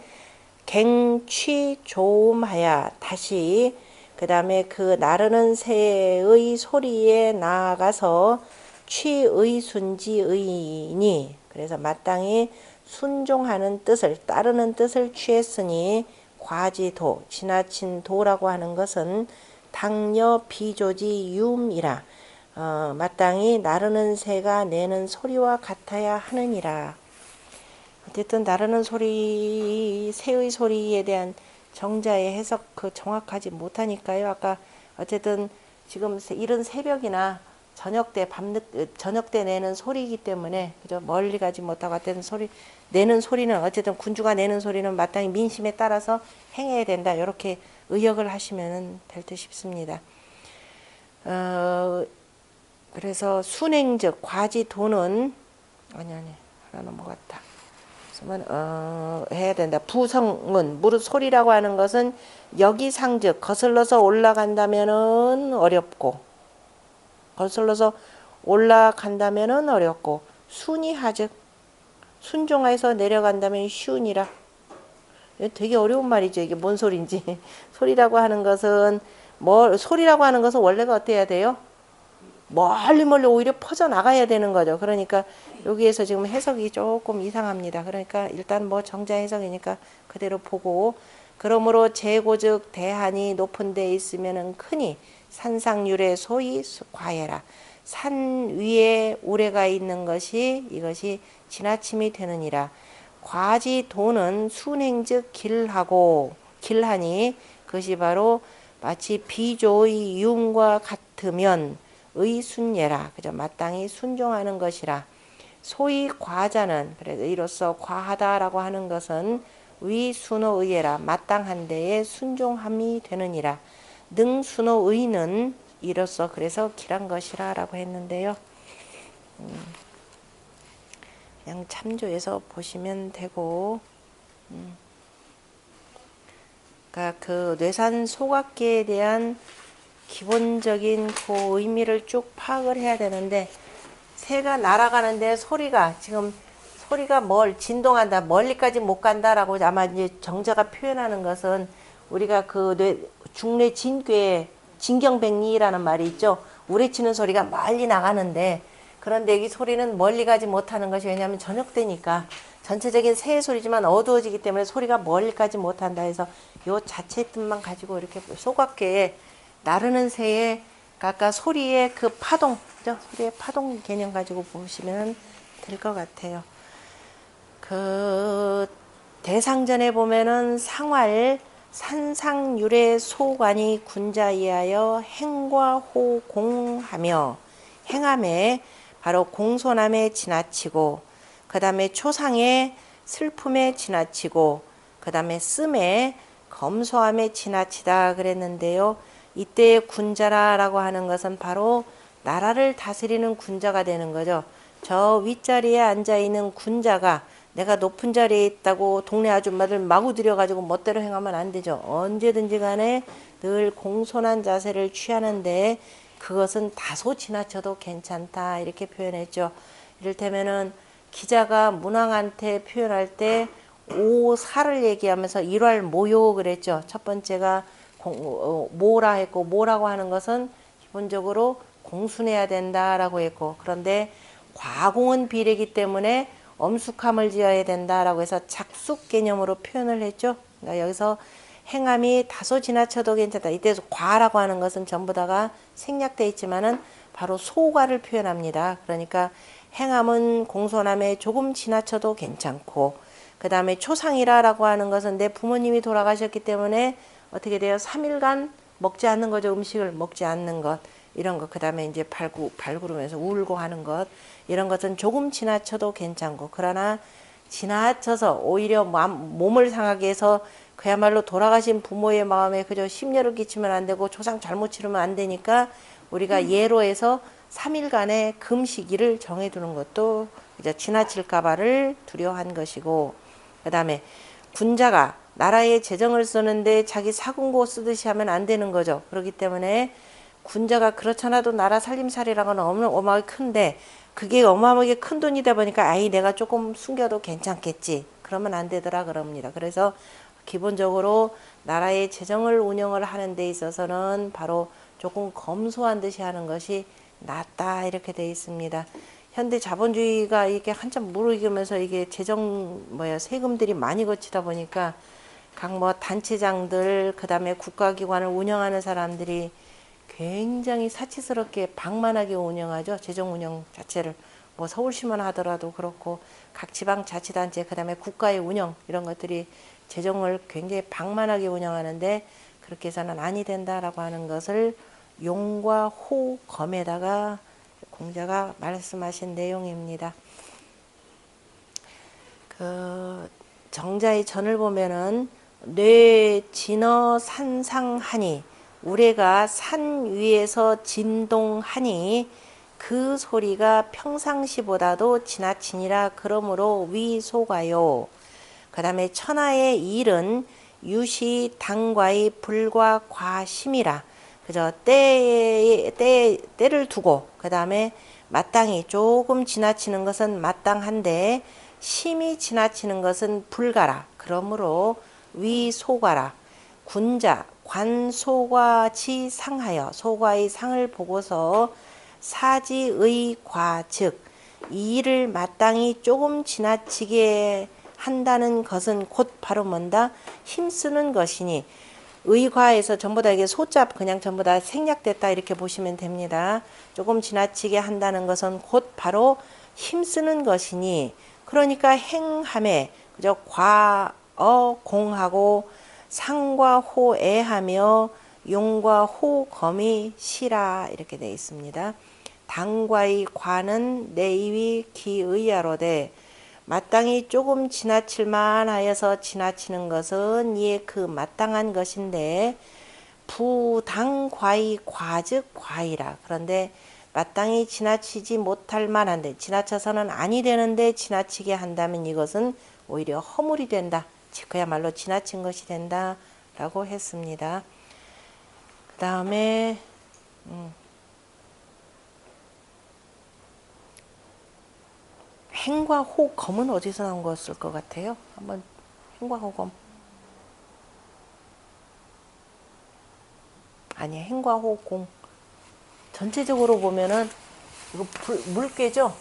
갱취조음하야 다시 그 다음에 그 나르는 새의 소리에 나아가서 취의순지의니 그래서 마땅히 순종하는 뜻을 따르는 뜻을 취했으니 과지도 지나친 도라고 하는 것은 당여 비조지 유음이라 마땅히 나르는 새가 내는 소리와 같아야 하느니라. 어쨌든 나르는 소리 새의 소리에 대한 정자의 해석 정확하지 못하니까요. 아까 어쨌든 지금 이른 새벽이나 저녁 때 내는 소리이기 때문에 그죠 멀리 가지 못하고 어쨌든 내는 소리는 어쨌든 군주가 내는 소리는 마땅히 민심에 따라서 행해야 된다 이렇게 의역을 하시면 될 듯 싶습니다. 그래서 순행즉 과지도는 아니 하나 넘어갔다. 해야 된다. 부성은 무릇 소리라고 하는 것은 여기상즉 거슬러서 올라간다면은 어렵고 순이하즉 순종해서 내려간다면 쉬우니라. 되게 어려운 말이죠. 이게 뭔 소리인지. 소리라고 하는 것은 원래가 어때야 돼요? 멀리 오히려 퍼져나가야 되는 거죠. 그러니까 여기에서 지금 해석이 조금 이상합니다. 그러니까 일단 정자 해석이니까 그대로 보고 그러므로 재고즉 대한이 높은 데 있으면은 크니 산상률에 소위 과해라. 산 위에 우레가 있는 것이 이것이 지나침이 되느니라. 과지도는 순행즉 길하니 그것이 바로 마치 비조의 유음과 같으면 의순예라. 그죠? 마땅히 순종하는 것이라. 소위 과자는 그래서 이로써 과하다라고 하는 것은 위순호의예라. 마땅한 데에 순종함이 되느니라. 능순호의는 이로써 그래서 길한 것이라 라고 했는데요. 그냥 참조해서 보시면 되고 그러니까 그 뇌산 소각계에 대한 기본적인 그 의미를 쭉 파악을 해야 되는데, 새가 날아가는데 소리가 지금 소리가 진동한다, 멀리까지 못 간다라고 아마 이제 정자가 표현하는 것은 우리가 그 중뇌 진괴 진경백리라는 말이 있죠. 우레치는 소리가 멀리 나가는데, 그런데 이 소리는 멀리 가지 못하는 것이 왜냐하면 저녁 때니까 전체적인 새의 소리지만 어두워지기 때문에 소리가 멀리 가지 못한다 해서 요 자체 뜻만 가지고 이렇게 소각계에 나르는 새의 아까 소리의 그 파동, 그죠? 소리의 파동 개념 가지고 보시면 될 것 같아요. 그 대상전에 보면은 상활 산상유래 소관이 군자이하여 행과 호공하며, 행함에 바로 공손함에 지나치고, 그 다음에 초상에 슬픔에 지나치고, 그 다음에 씀에 검소함에 지나치다 그랬는데요. 이때의 군자라고 하는 것은 바로 나라를 다스리는 군자가 되는 거죠. 저 윗자리에 앉아있는 군자가 내가 높은 자리에 있다고 동네 아줌마들 마구 들여가지고 멋대로 행하면 안 되죠. 언제든지 간에 늘 공손한 자세를 취하는데 그것은 다소 지나쳐도 괜찮다 이렇게 표현했죠. 이를테면은 기자가 문왕한테 표현할 때 오사를 얘기하면서 일활 모요 그랬죠. 첫 번째가 모라 했고, 모라고 하는 것은 기본적으로 공순해야 된다라고 했고, 그런데 과공은 비례기 때문에 엄숙함을 지어야 된다라고 해서 작숙 개념으로 표현을 했죠. 그러니까 여기서 행함이 다소 지나쳐도 괜찮다. 이때서 과라고 하는 것은 전부 다가 생략되어 있지만은 바로 소과를 표현합니다. 그러니까 행함은 공손함에 조금 지나쳐도 괜찮고, 그 다음에 초상이라고 하는 것은 내 부모님이 돌아가셨기 때문에 어떻게 돼요? 3일간 먹지 않는 거죠. 음식을 먹지 않는 것. 이런 것. 그 다음에 이제 발구르면서 울고 하는 것. 이런 것은 조금 지나쳐도 괜찮고, 그러나 지나쳐서 오히려 몸을 상하게 해서 그야말로 돌아가신 부모의 마음에 그저 심려를 끼치면 안 되고 조상 잘못 치르면 안 되니까 우리가 예로 해서 3일간의 금식일을 정해두는 것도 이제 지나칠까봐를 두려워한 것이고, 그 다음에 군자가 나라의 재정을 쓰는데 자기 사군고 쓰듯이 하면 안 되는 거죠. 그렇기 때문에 군자가 그렇잖아도 나라 살림살이라고는 어마어마하게 큰데 그게 어마어마하게 큰 돈이다 보니까 아이 내가 조금 숨겨도 괜찮겠지, 그러면 안 되더라 그럽니다. 그래서 기본적으로 나라의 재정을 운영을 하는 데 있어서는 바로 조금 검소한 듯이 하는 것이 낫다 이렇게 되어 있습니다. 현대 자본주의가 이게 한참 무르익으면서 이게 세금들이 많이 거치다 보니까 각 단체장들, 그 다음에 국가기관을 운영하는 사람들이 굉장히 사치스럽게 방만하게 운영하죠. 재정 운영 자체를. 서울시만 하더라도 그렇고 각 지방자치단체, 그 다음에 국가의 운영, 이런 것들이 재정을 굉장히 방만하게 운영하는데 그렇게 해서는 아니 된다라고 하는 것을 용과 호, 검에다가 공자가 말씀하신 내용입니다. 그 정자의 전을 보면은 뇌 진어 산상하니, 우레가 산 위에서 진동하니 그 소리가 평상시보다도 지나치니라. 그러므로 위소가요. 그 다음에 천하의 일은 유시 당과의 불과 과심이라. 그저 때를 두고, 그 다음에 마땅히 조금 지나치는 것은 마땅한데 심히 지나치는 것은 불가라. 그러므로 위소가라. 군자 관소과지 상하여, 소과의 상을 보고서 사지의 과, 즉 이 일을 마땅히 조금 지나치게 한다는 것은 곧 바로 뭔다? 힘쓰는 것이니, 의과에서 전부 다 이게 소자 그냥 전부 다 생략됐다 이렇게 보시면 됩니다. 조금 지나치게 한다는 것은 곧 바로 힘쓰는 것이니, 그러니까 행함에 그저 공하고 상과 호애하며 용과 호검이 시라 이렇게 되어 있습니다. 당과의 과는 내위 기의야로되, 마땅히 조금 지나칠만 하여서 지나치는 것은 이에 그 마땅한 것인데, 부당과의 과즉 과이라. 그런데 마땅히 지나치지 못할 만한데, 지나쳐서는 아니 되는데 지나치게 한다면 이것은 오히려 허물이 된다, 그야말로 지나친 것이 된다 라고 했습니다. 그 다음에 행과 호, 검은 어디서 나온 것일 것 같아요? 한번 행과 호, 검. 아니야, 행과 호, 공. 전체적으로 보면은 이거 물개죠?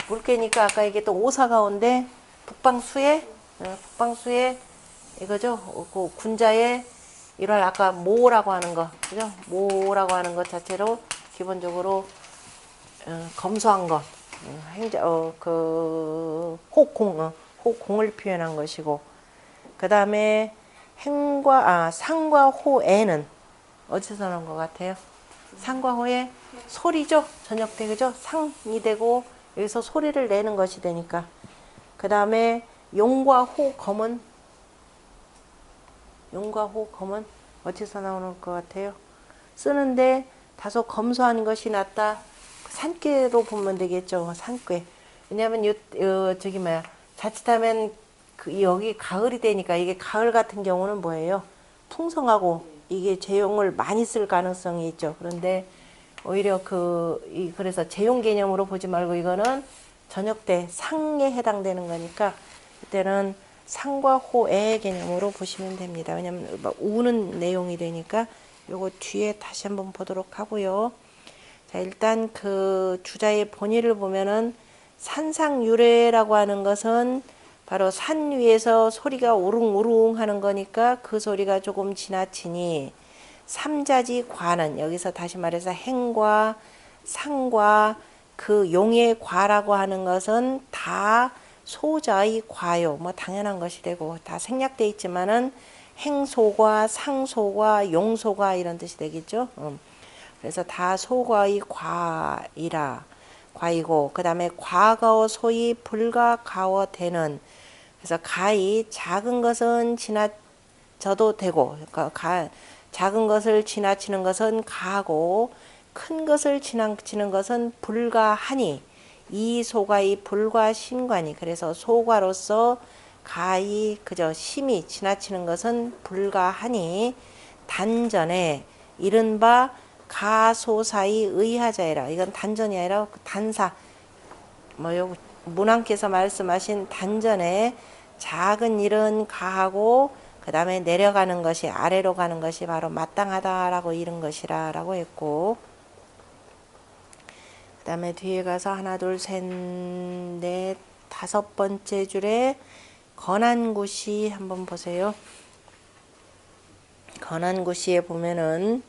물개니까 아까 얘기했던 오사 가운데 북방수에 북방수에 이거죠? 그 군자에 이런 아까 모라고 하는 거, 그죠? 모라고 하는 것 자체로 기본적으로 검소한 것, 호공을 표현한 것이고, 그 다음에 상과 호에는 어디서 나온 것 같아요? 상과 호에 소리죠? 전역대, 그죠? 상이 되고, 여기서 소리를 내는 것이 되니까. 그 다음에 용과 호, 검은 어디서 나오는 것 같아요? 쓰는데 다소 검소한 것이 낫다. 산꾀로 보면 되겠죠. 산꾀. 왜냐하면 저기 뭐야, 자칫하면 여기 가을이 되니까, 이게 가을 같은 경우는 뭐예요? 풍성하고 이게 재용을 많이 쓸 가능성이 있죠. 그런데 오히려 그래서 재용 개념으로 보지 말고 이거는 전역대 상에 해당되는 거니까 이때는 상과 호의 개념으로 보시면 됩니다. 왜냐면 우는 내용이 되니까 요거 뒤에 다시 한번 보도록 하고요. 자, 일단 그 주자의 본의를 보면은 산상유래라고 하는 것은 바로 산 위에서 소리가 우릉우릉 하는 거니까 그 소리가 조금 지나치니, 삼자지 과는 여기서 다시 말해서 행과 상과 그 용의 과라고 하는 것은 다 소자의 과요. 뭐 당연한 것이 되고 다 생략돼 있지만은 행소과 상소과 용소가 이런 뜻이 되겠죠. 그래서 다 소과의 과이고, 그 다음에 과거 소위 불가가워 되는, 그래서 가히 작은 것은 지나쳐도 되고, 그러니까 작은 것을 지나치는 것은 가고, 큰 것을 지나치는 것은 불가하니, 이 소가의 불과심관이, 그래서 소가로서 가히 그저 심히 지나치는 것은 불가하니, 단전에 이른바 가소사의 의하자이라. 이건 단전이 아니라 단사, 요 문왕께서 말씀하신 단전에 작은 일은 가하고 그 다음에 내려가는 것이, 아래로 가는 것이 바로 마땅하다라고 이른 것이라 라고 했고, 그 다음에 뒤에 가서 하나 둘 셋 넷 다섯 번째 줄에 건안구시 한번 보세요. 건안구시에 보면은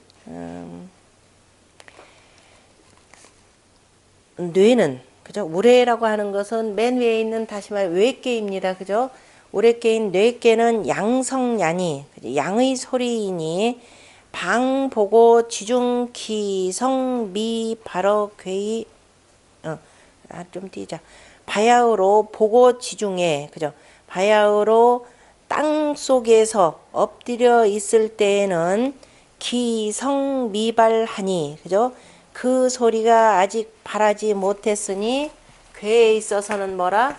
뇌는, 그죠? 우레라고 하는 것은 맨 위에 있는, 다시 말해 외께입니다. 그죠? 우레께인 뇌께는 양성야니, 양의 소리이니, 방 보고 지중 기성 미 발어 괴이, 좀 띄자. 바야흐로 보고 지중에, 그죠? 바야흐로 땅 속에서 엎드려 있을 때에는 기성 미발하니, 그죠? 그 소리가 아직 발하지 못했으니 괴에 있어서는 뭐라?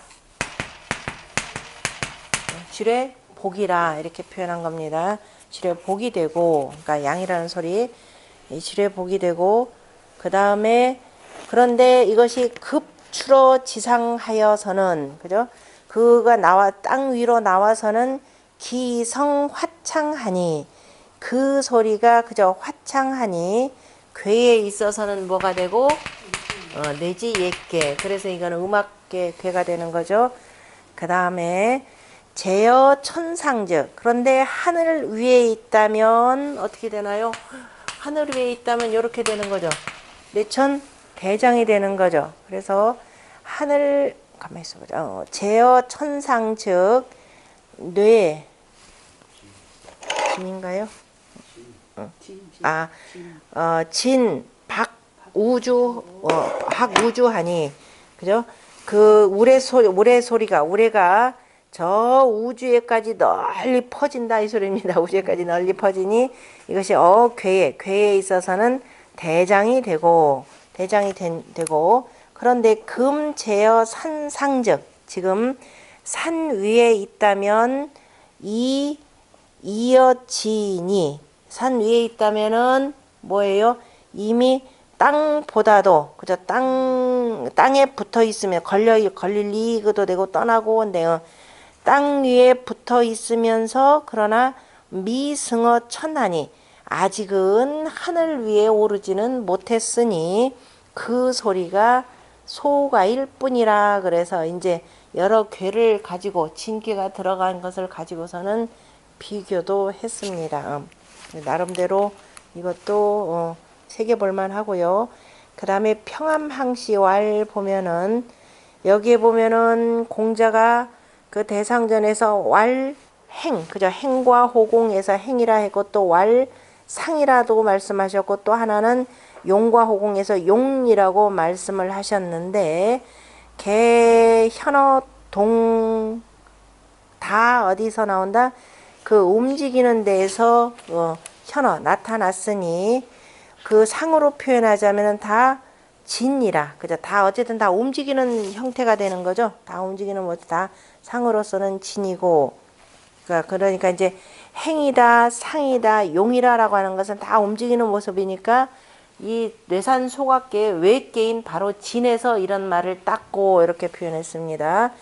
지뢰 복이라 이렇게 표현한 겁니다. 지뢰 복이 되고, 그러니까 양이라는 소리, 지뢰 복이 되고, 그 다음에 그런데 이것이 급추러 지상하여서는, 그죠? 그가 땅 위로 나와서는 기성 화창하니, 그 소리가 그저 화창하니 괴에 있어서는 뭐가 되고, 내지 옛괴. 그래서 이거는 음악계 괴가 되는 거죠. 그 다음에 제어 천상즉, 그런데 하늘 위에 있다면 어떻게 되나요? 하늘 위에 있다면 이렇게 되는 거죠. 내천 대장이 되는 거죠. 그래서 하늘, 가만히 있어보자. 제어 천상즉 뇌 진인가요? 진, 박, 우주, 학우주하니, 그죠? 그 우레 소리가, 우레가 저 우주에까지 널리 퍼진다 이 소리입니다. 우주에까지 널리 퍼지니 이것이 괴에 있어서는 대장이 되고, 그런데 금 제어 산상즉, 지금 산 위에 있다면 이어지니, 산 위에 있다면은 뭐예요? 이미 땅보다도 그죠? 땅에 붙어 있으면 걸릴 리그도 되고 떠나고 온데요. 땅 위에 붙어 있으면서 그러나 미승어 천하니 아직은 하늘 위에 오르지는 못했으니 그 소리가 소가일 뿐이라. 그래서 이제 여러 괴를 가지고 진귀가 들어간 것을 가지고서는 비교도 했습니다. 나름대로 이것도 새겨볼만 하고요. 그 다음에 평암항시왈 보면은 여기에 보면은 공자가 그 대상전에서 왈, 행, 그죠? 행과 호공에서 행이라 했고 또 왈, 상이라도 말씀하셨고 또 하나는 용과 호공에서 용이라고 말씀을 하셨는데 개, 현어, 동 다 어디서 나온다? 그 움직이는 데에서 현어 나타났으니 그 상으로 표현하자면은 다 진이라. 그죠? 다 어쨌든 다 움직이는 형태가 되는 거죠. 다 움직이는 뭐 다 상으로서는 진이고. 그러니까 이제 행이다, 상이다, 용이라라고 하는 것은 다 움직이는 모습이니까 이 뇌산 소각계 외계인 바로 진에서 이런 말을 땄고 이렇게 표현했습니다.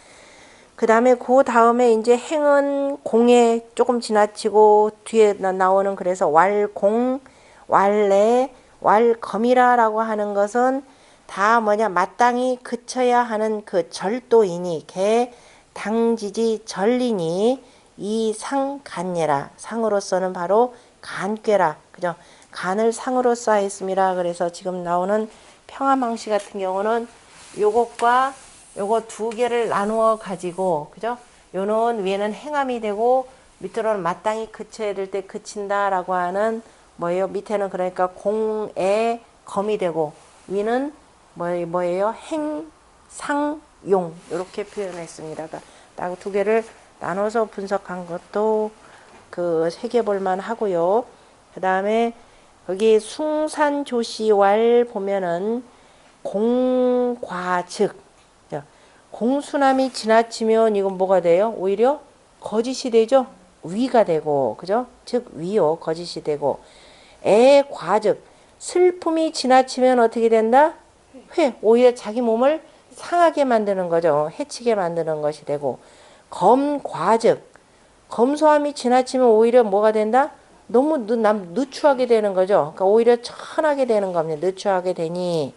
그 다음에 그 다음에 이제 행은 공에 조금 지나치고 뒤에 나오는 그래서 왈공, 왈내, 왈검이라라고 하는 것은 다 뭐냐 마땅히 그쳐야 하는 그 절도이니 개 당지지 절리니 이 상간예라. 상으로서는 바로 간꾀라. 그죠? 간을 상으로서 했습니다. 그래서 지금 나오는 평암항시 같은 경우는 요것과 요거 두 개를 나누어 가지고 그죠? 요는 위에는 행함이 되고 밑으로는 마땅히 그쳐야 될 때 그친다라고 하는 뭐예요? 밑에는 그러니까 공에 검이 되고 위는 뭐예요? 행, 상, 용 이렇게 표현했습니다. 딱 두 개를 나눠서 분석한 것도 그 새겨볼만 하고요. 그 다음에 거기 숭산조시왈 보면은 공과즉 공수남이 지나치면 이건 뭐가 돼요? 오히려 거짓이 되죠. 위가 되고 그죠? 즉 위요 거짓이 되고 애과즉 슬픔이 지나치면 어떻게 된다? 회 오히려 자기 몸을 상하게 만드는 거죠. 해치게 만드는 것이 되고 검과즉 검소함이 지나치면 오히려 뭐가 된다? 너무 누추하게 되는 거죠. 그러니까 오히려 천하게 되는 겁니다. 누추하게 되니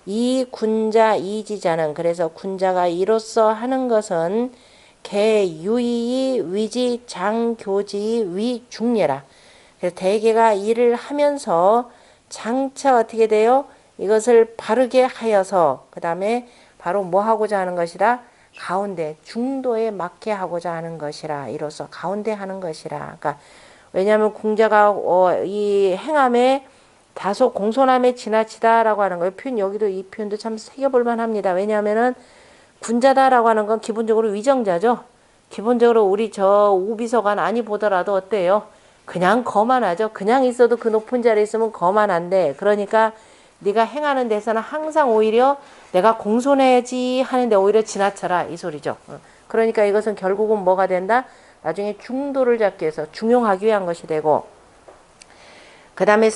이 군자 이지자는 그래서 군자가 이로써 하는 것은 개유이 위지 장교지 위중예라. 그래서 대개가 일을 하면서 장차 어떻게 돼요? 이것을 바르게 하여서 그 다음에 바로 뭐 하고자 하는 것이라? 가운데 중도에 맞게 하고자 하는 것이라. 이로써 가운데 하는 것이라. 그러니까 왜냐하면 궁자가 이 행함에 다소 공손함에 지나치다라고 하는 거예요. 표현 여기도 이 표현도 참 새겨볼만 합니다. 왜냐하면은 군자다라고 하는 건 기본적으로 위정자죠. 기본적으로 우리 저 우비서관 아니 보더라도 어때요? 그냥 거만하죠. 그냥 있어도 그 높은 자리에 있으면 거만한데 그러니까 네가 행하는 데서는 항상 오히려 내가 공손해야지 하는데 오히려 지나쳐라 이 소리죠. 그러니까 이것은 결국은 뭐가 된다? 나중에 중도를 잡기 위해서 중용하기 위한 것이 되고 그 다음에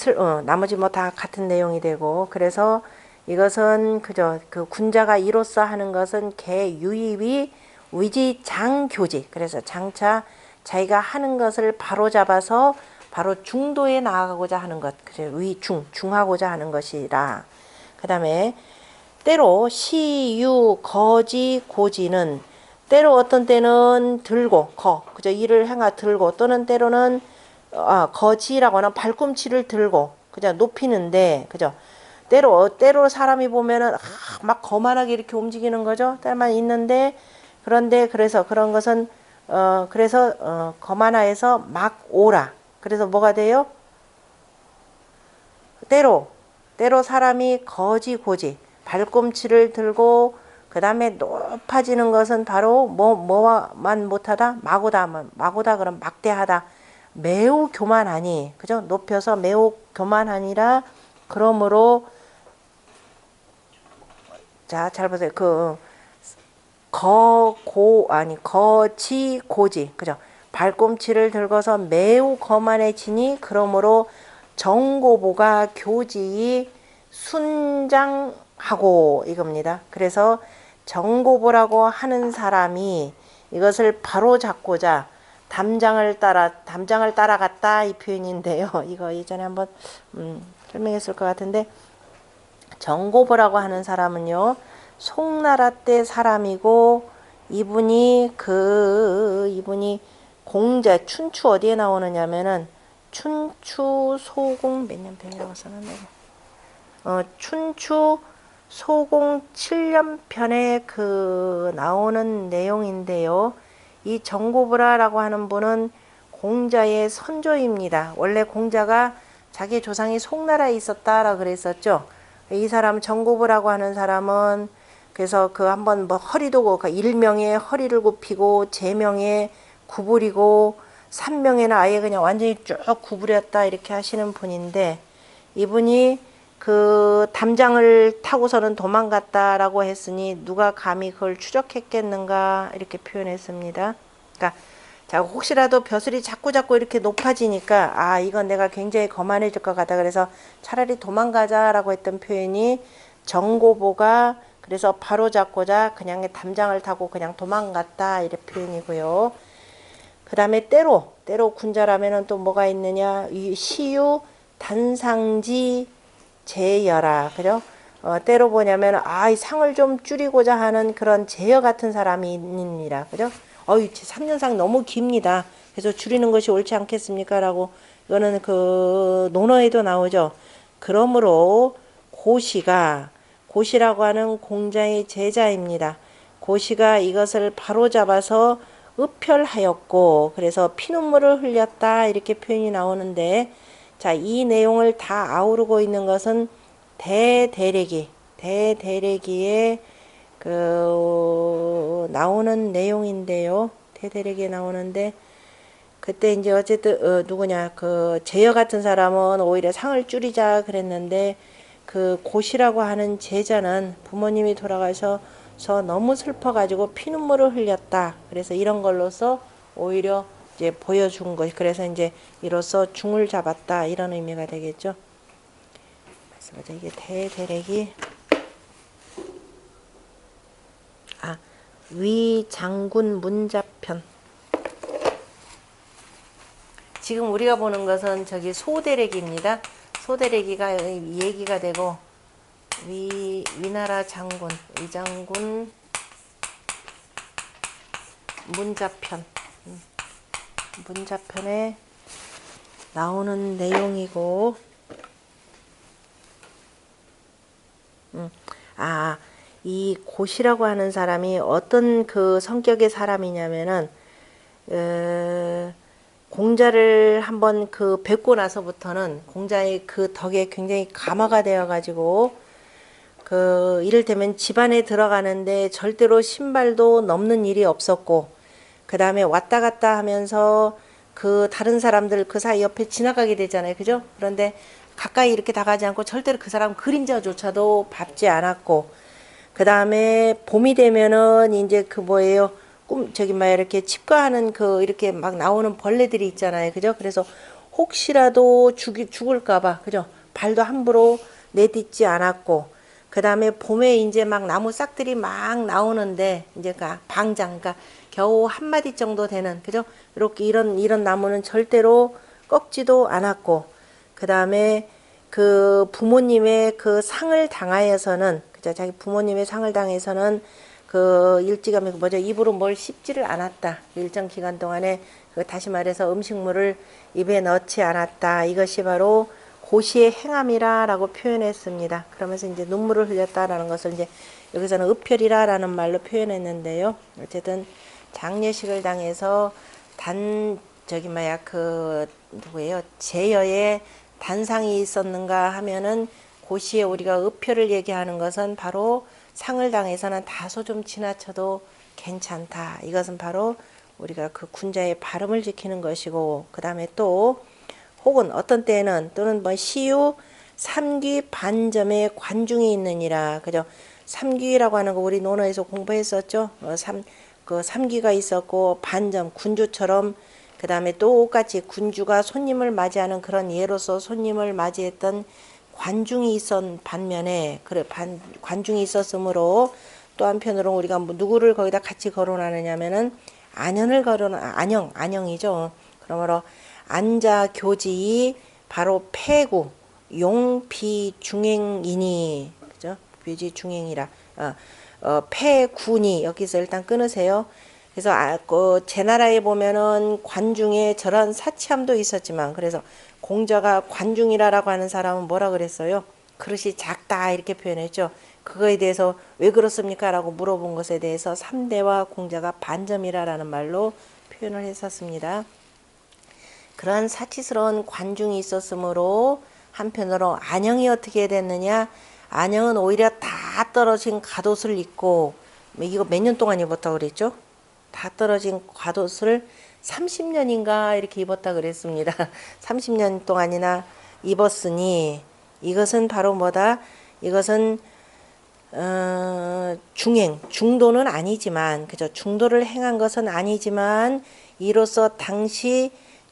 나머지 뭐 다 같은 내용이 되고 그래서 이것은 그저 그 군자가 이로써 하는 것은 개유입이 위지장교지. 그래서 장차 자기가 하는 것을 바로 잡아서 바로 중도에 나아가고자 하는 것. 그래서 중하고자 하는 것이라. 그 다음에 때로 시유 거지 고지는 때로 어떤 때는 들고 그저 일을 행하 들고 또는 때로는 거지라고 하는 발꿈치를 들고 그죠 높이는데 그죠 때로 사람이 보면은 막 거만하게 이렇게 움직이는 거죠. 때만 있는데 그런데 그래서 그런 것은 그래서 거만하여서 막 오라. 그래서 뭐가 돼요? 때로 사람이 거지 고지 발꿈치를 들고 그 다음에 높아지는 것은 바로 뭐만 못하다 마고다 그럼 막대하다 매우 교만하니 그죠 높여서 매우 교만하니라. 그러므로 자 잘 보세요. 거지 고지 그죠 발꿈치를 들고서 매우 거만해지니 그러므로 정고보가 교지 순장하고 이겁니다. 그래서 정고보라고 하는 사람이 이것을 바로 잡고자 담장을 따라갔다 이 표현인데요. 이거 예전에 한번 설명했을 것 같은데, 정고보라고 하는 사람은요 송나라 때 사람이고, 이분이 공자 춘추 어디에 나오느냐면은 춘추 소공 몇 년 편이라고 써놨네. 춘추 소공 7년 편에 나오는 내용인데요. 이 정고보라라고 하는 분은 공자의 선조입니다. 원래 공자가 자기 조상이 송나라에 있었다라고 그랬었죠. 이 사람 정고보라고 하는 사람은 그래서 한번 허리도 일명에 허리를 굽히고 제명에 구부리고 삼명에는 아예 그냥 완전히 쭉 구부렸다 이렇게 하시는 분인데, 이분이 담장을 타고서는 도망갔다라고 했으니 누가 감히 그걸 추적했겠는가 이렇게 표현했습니다. 그러니까 자, 혹시라도 벼슬이 자꾸 이렇게 높아지니까 이건 내가 굉장히 거만해질 것 같다, 그래서 차라리 도망가자라고 했던 표현이 정고보가 그래서 바로 잡고자 그냥 담장을 타고 그냥 도망갔다 이렇게 표현이고요. 그 다음에 때로 군자라면은 또 뭐가 있느냐, 이 시유 단상지 제여라, 그죠? 때로 뭐냐면 이 상을 좀 줄이고자 하는 그런 제여 같은 사람입니다, 그죠? 3년상 너무 깁니다. 그래서 줄이는 것이 옳지 않겠습니까? 라고, 이거는 논어에도 나오죠. 그러므로 고시라고 하는 공자의 제자입니다. 고시가 이것을 바로잡아서 흡혈하였고, 그래서 피눈물을 흘렸다 이렇게 표현이 나오는데, 자, 이 내용을 다 아우르고 있는 것은 대대래기에 나오는 내용인데요. 대대래기에 나오는데, 그때 이제 어쨌든 누구냐, 제여 같은 사람은 오히려 상을 줄이자 그랬는데, 고시라고 하는 제자는 부모님이 돌아가셔서 너무 슬퍼가지고 피눈물을 흘렸다. 그래서 이런 걸로서 오히려 이제 보여준 것. 그래서 이제 이로써 중을 잡았다 이런 의미가 되겠죠. 말씀하자, 이게 대대래기. 위장군 문자편. 지금 우리가 보는 것은 저기 소대래기입니다. 소대래기가 얘기가 되고, 위나라 장군, 위장군 문자편에 나오는 내용이고, 이 고시라고 하는 사람이 어떤 성격의 사람이냐면은, 공자를 한번 뵙고 나서부터는 공자의 덕에 굉장히 감화가 되어 가지고, 이를테면 집안에 들어가는데 절대로 신발도 넘는 일이 없었고, 그 다음에 왔다 갔다 하면서 다른 사람들 사이 옆에 지나가게 되잖아요, 그죠? 그런데 가까이 이렇게 다가지 않고 절대로 그 사람 그림자조차도 밟지 않았고, 그 다음에 봄이 되면은 이제 이렇게 칩과하는 이렇게 막 나오는 벌레들이 있잖아요, 그죠? 그래서 혹시라도 죽을까봐, 그죠? 발도 함부로 내딛지 않았고, 그 다음에 봄에 이제 막 나무 싹들이 막 나오는데, 이제 방장, 겨우 한 마디 정도 되는, 그죠? 이렇게 이런 나무는 절대로 꺾지도 않았고, 그 다음에 부모님의 상을 당하여서는, 그죠? 자기 부모님의 상을 당해서는 일찌감치 입으로 뭘 씹지를 않았다. 일정 기간 동안에 다시 말해서 음식물을 입에 넣지 않았다. 이것이 바로 고시의 행함이라라고 표현했습니다. 그러면서 이제 눈물을 흘렸다라는 것을 이제 여기서는 흡혈이라라는 말로 표현했는데요. 어쨌든 장례식을 당해서 제여의 단상이 있었는가 하면은, 고시에 우리가 흡혈을 얘기하는 것은 바로 상을 당해서는 다소 좀 지나쳐도 괜찮다. 이것은 바로 우리가 군자의 발음을 지키는 것이고, 그 다음에 또 혹은 어떤 때는 또는 시유 삼귀 반점에 관중이 있느니라, 그죠? 삼귀라고 하는 거 우리 논어에서 공부했었죠. 삼귀가 있었고, 반점 군주처럼 그 다음에 똑같이 군주가 손님을 맞이하는 그런 예로서 손님을 맞이했던 관중이 있었 반면에 그래 관중이 있었으므로 또 한편으로 우리가 뭐 누구를 거기다 같이 거론하느냐면은 안영이죠. 그러므로 안자 교지 바로 폐구 용비 중행이니 그죠? 비지 중행이라 폐군이 여기서 일단 끊으세요. 그래서 제 나라에 보면은 관중에 저런 사치함도 있었지만 그래서 공자가 관중이라라고 하는 사람은 뭐라 그랬어요? 그릇이 작다 이렇게 표현했죠. 그거에 대해서 왜 그렇습니까? 라고 물어본 것에 대해서 삼대와 공자가 반점이라라는 말로 표현을 했었습니다. 그러한 사치스러운 관중이 있었으므로 한편으로 안영이 어떻게 됐느냐? 안영은 오히려 다 떨어진 갓옷을 입고 이거 몇 년 동안 입었다고 그랬죠? 다 떨어진 갓옷을 30년인가 이렇게 입었다 그랬습니다. 30년 동안이나 입었으니 이것은 바로 뭐다? 이것은 중도는 아니지만 그죠? 중도를 행한 것은 아니지만 이로써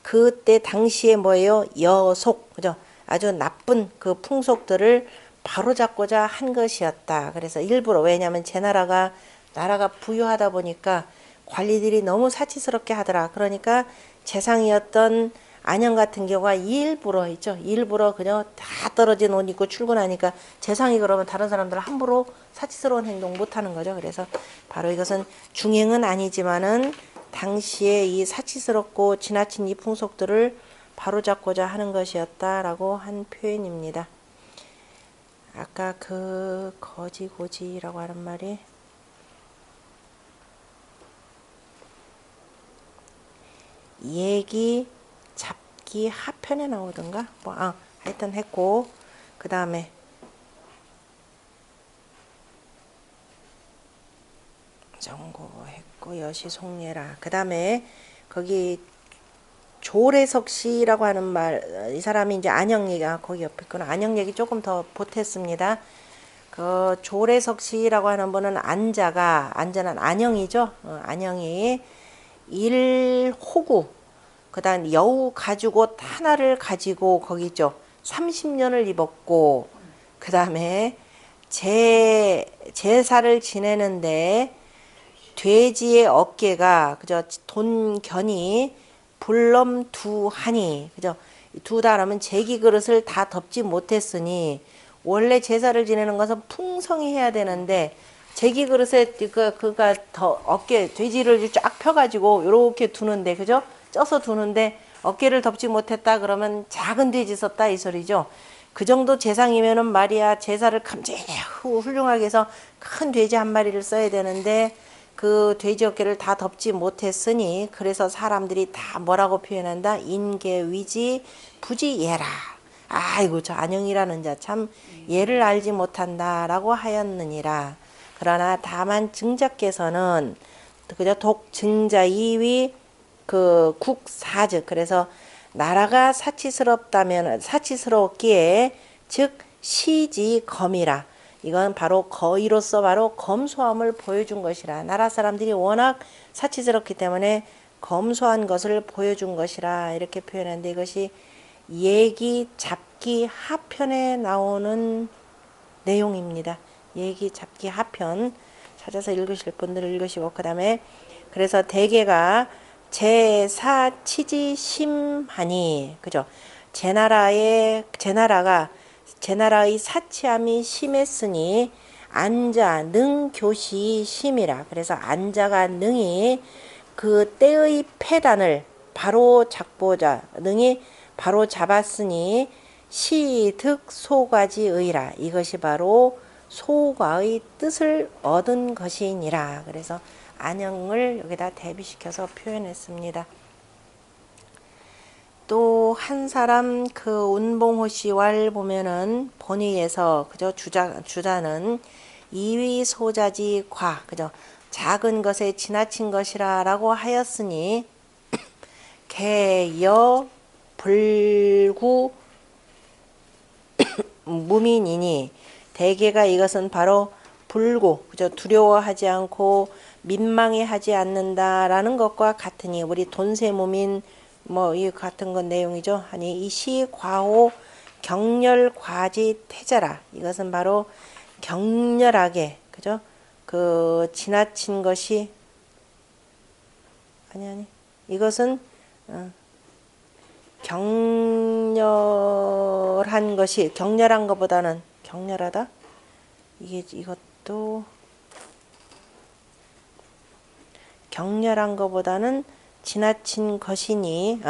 그때 당시에 뭐예요? 여속 그죠? 아주 나쁜 그 풍속들을 바로잡고자 한 것이었다. 그래서 일부러 왜냐하면 제 나라가 부유하다 보니까 관리들이 너무 사치스럽게 하더라. 그러니까 재상이었던 안영 같은 경우가 일부러 있죠. 일부러 그냥 다 떨어진 옷 입고 출근하니까 재상이 그러면 다른 사람들 함부로 사치스러운 행동 못하는 거죠. 그래서 바로 이것은 중행은 아니지만은 당시에 이 사치스럽고 지나친 이 풍속들을 바로잡고자 하는 것이었다라고 한 표현입니다. 아까 그 거지고지라고 하는 말이 얘기 잡기 하편에 나오던가 하여튼 했고 그 다음에 정고했고 여시송례라 그 다음에 거기 조례석시라고 하는 말 이 사람이 이제 안영 얘기가 거기 옆에 있구나. 안영 얘기 조금 더 보탰습니다. 그 조례석시라고 하는 분은 안자는 안영이죠. 안영이 일호구 그다음 여우 가죽옷 하나를 가지고 거기 있죠. 30년을 입었고 그 다음에 제사를 지내는데 돼지의 어깨가 그죠 돈견이 불럼 두하니 그죠 두 다라면 제기 그릇을 다 덮지 못했으니 원래 제사를 지내는 것은 풍성히 해야 되는데 제기 그릇에 그가 더 어깨 돼지를 쫙 펴가지고 이렇게 두는데 그죠 쪄서 두는데 어깨를 덮지 못했다 그러면 작은 돼지 썼다 이 소리죠. 그 정도 제상이면은 말이야 제사를 감제히 훌륭하게 해서 큰 돼지 한 마리를 써야 되는데 그 돼지 어깨를 다 덮지 못했으니 그래서 사람들이 다 뭐라고 표현한다? 인계위지 부지예라. 아이고 저 안영이라는 자 참 예를 알지 못한다라고 하였느니라. 그러나 다만 증자께서는 그저 독증자 2위 그 국사즉 그래서 나라가 사치스럽기에 즉 시지검이라. 이건 바로 거의로서 바로 검소함을 보여준 것이라. 나라 사람들이 워낙 사치스럽기 때문에 검소한 것을 보여준 것이라 이렇게 표현하는데 이것이 얘기 잡기 하편에 나오는 내용입니다. 얘기 잡기 하편 찾아서 읽으실 분들은 읽으시고 그 다음에 그래서 대개가 제사치지심하니 그죠? 제나라의 사치함이 심했으니 안자 능교시 심이라. 그래서 안자가 능히 그 때의 패단을 바로 능히 바로 잡았으니 시득 소가지의라. 이것이 바로 소과의 뜻을 얻은 것이니라. 그래서 안영을 여기다 대비시켜서 표현했습니다. 또 한 사람 그 운봉호 씨왈 보면은 본의에서 그저 주자는 이위 소자지 과 그저 작은 것에 지나친 것이라라고 하였으니 개여 불구 무민이니 대개가 이것은 바로 불구 그저 두려워하지 않고 민망해 하지 않는다라는 것과 같으니 우리 돈세무민 뭐 이 같은 건 내용이죠. 아니 이 시 과호 격렬 과지 태자라. 이것은 바로 격렬하게 그죠? 그 지나친 것이 아니 이것은 격렬한 것이 격렬한 것보다는 격렬하다. 이것도 격렬한 것보다는 지나친 것이니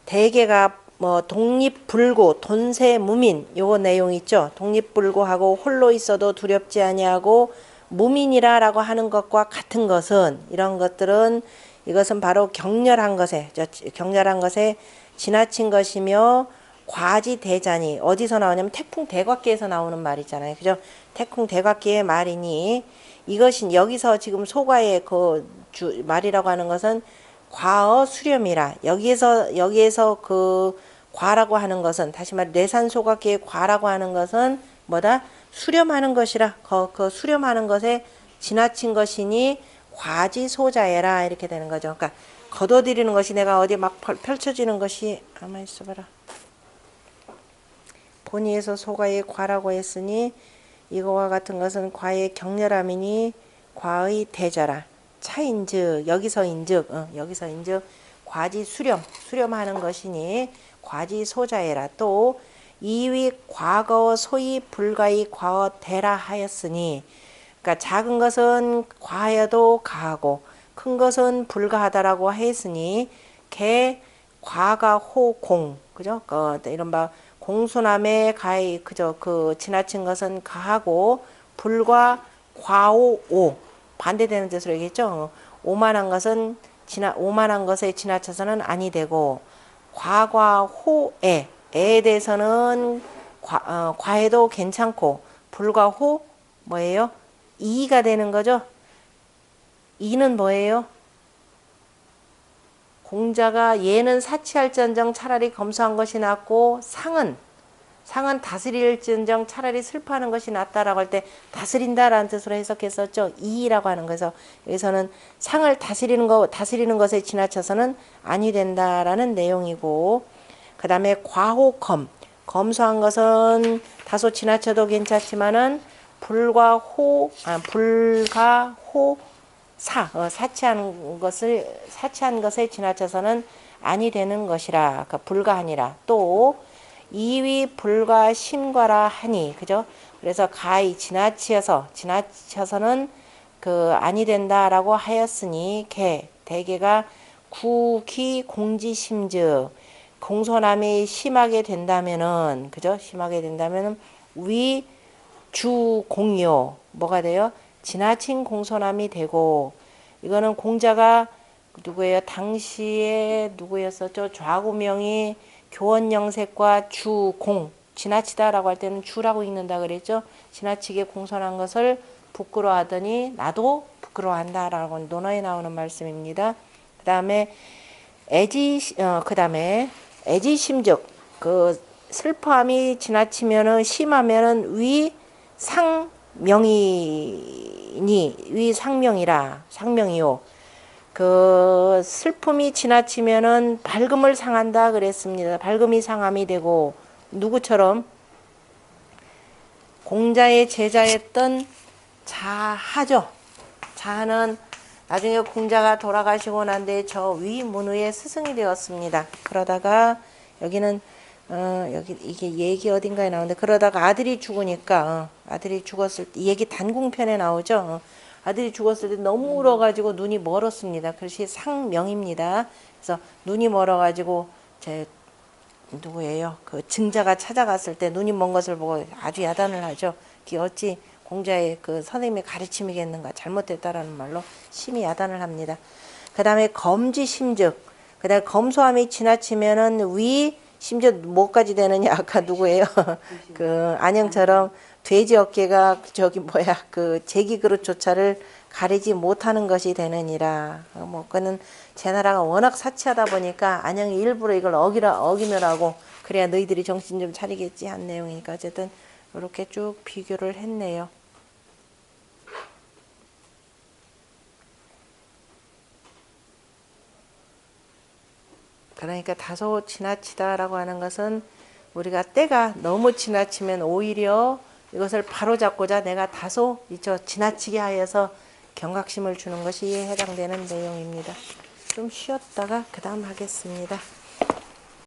대개가 뭐 독립불고 돈세무민 요거 내용 있죠. 독립불고하고 홀로 있어도 두렵지 아니하고 무민이라라고 하는 것과 같은 것은 이런 것들은 이것은 바로 격렬한 것에 지나친 것이며 과지대자니 어디서 나오냐면 태풍대곽기에서 나오는 말이잖아요. 그죠? 태풍대곽기의 말이니 이것이 여기서 지금 소가의 그 말이라고 하는 것은 과어 수렴이라 여기에서 그 과라고 하는 것은 다시 말해 내산소각기의 과라고 하는 것은 뭐다? 수렴하는 것이라 그 수렴하는 것에 지나친 것이니 과지소자해라 이렇게 되는 거죠. 그러니까 걷어들이는 것이 내가 어디 막 펼쳐지는 것이 가만히 있어봐라. 본의에서 소가의 과라고 했으니 이거와 같은 것은 과의 격렬함이니 과의 대자라. 차인즉 여기서 인즉 과지 수렴하는 것이니 과지 소자해라. 또 이위 과거 소위 불가의 과어 대라 하였으니 그러니까 작은 것은 과해도 가하고 큰 것은 불가하다라고 했으니 개 과가호 공 그죠? 이른바 공수남의 가히 그저 그 지나친 것은 가하고 불과 과오 오 반대되는 뜻으로 얘기했죠. 오만한 것에 지나쳐서는 아니 되고 과과호에 에에 대해서는 과해도 괜찮고 불과호 뭐예요? 이가 되는 거죠. 이는 뭐예요? 공자가 예는 사치할지언정 차라리 검소한 것이 낫고 상은 다스릴지언정 차라리 슬퍼하는 것이 낫다라고 할 때 다스린다라는 뜻으로 해석했었죠. 이라고 하는 거에서 여기서는 상을 다스리는 것에 지나쳐서는 아니 된다라는 내용이고 그 다음에 과호검 검소한 것은 다소 지나쳐도 괜찮지만은 불가호 사치한 것에 지나쳐서는 아니 되는 것이라 그러니까 불가하니라. 또 이위 불가 심과라 하니 그죠? 그래서 가히 지나쳐서는 그 아니 된다라고 하였으니 대개가 구기 공지심즉 공손함이 심하게 된다면은 그죠? 심하게 된다면은 위주 공요 뭐가 돼요? 지나친 공손함이 되고 이거는 공자가 누구예요? 당시에 누구였었죠? 좌구명이 교원영색과 주공 지나치다라고 할 때는 주라고 읽는다 그랬죠. 지나치게 공손한 것을 부끄러워하더니 나도 부끄러워한다라고 논어에 나오는 말씀입니다. 그다음에 애지심적 그 슬퍼함이 지나치면은 심하면은 상명이요. 그 슬픔이 지나치면은 밝음을 상한다 그랬습니다. 밝음이 상함이 되고 누구처럼 공자의 제자였던 자하죠. 자하는 나중에 공자가 돌아가시고 난 뒤에 저 위문우의 스승이 되었습니다. 그러다가 여기는 여기 이게 얘기 어딘가에 나오는데 그러다가 아들이 죽으니까 아들이 죽었을 때 얘기 단궁편에 나오죠. 아들이 죽었을 때 너무 울어가지고 눈이 멀었습니다. 그것이 상명입니다. 그래서 눈이 멀어가지고 누구예요? 그 증자가 찾아갔을 때 눈이 먼 것을 보고 아주 야단을 하죠. 그게 어찌 공자의 그 선생님의 가르침이겠는가 잘못됐다라는 말로 심히 야단을 합니다. 그 다음에 검지심즉 그 다음에 검소함이 지나치면은 심지어 뭐까지 되느냐 아까 누구예요? 그 안영처럼 돼지 어깨가 그 제기 그릇조차를 가리지 못하는 것이 되느니라. 뭐 그는 제 나라가 워낙 사치하다 보니까 안영이 일부러 이걸 어기느라고 그래야 너희들이 정신 좀 차리겠지 한 내용이니까 어쨌든 이렇게 쭉 비교를 했네요. 그러니까 다소 지나치다라고 하는 것은 우리가 때가 너무 지나치면 오히려 이것을 바로잡고자 내가 다소 지나치게 하여서 경각심을 주는 것이 해당되는 내용입니다. 좀 쉬었다가 그 다음 하겠습니다.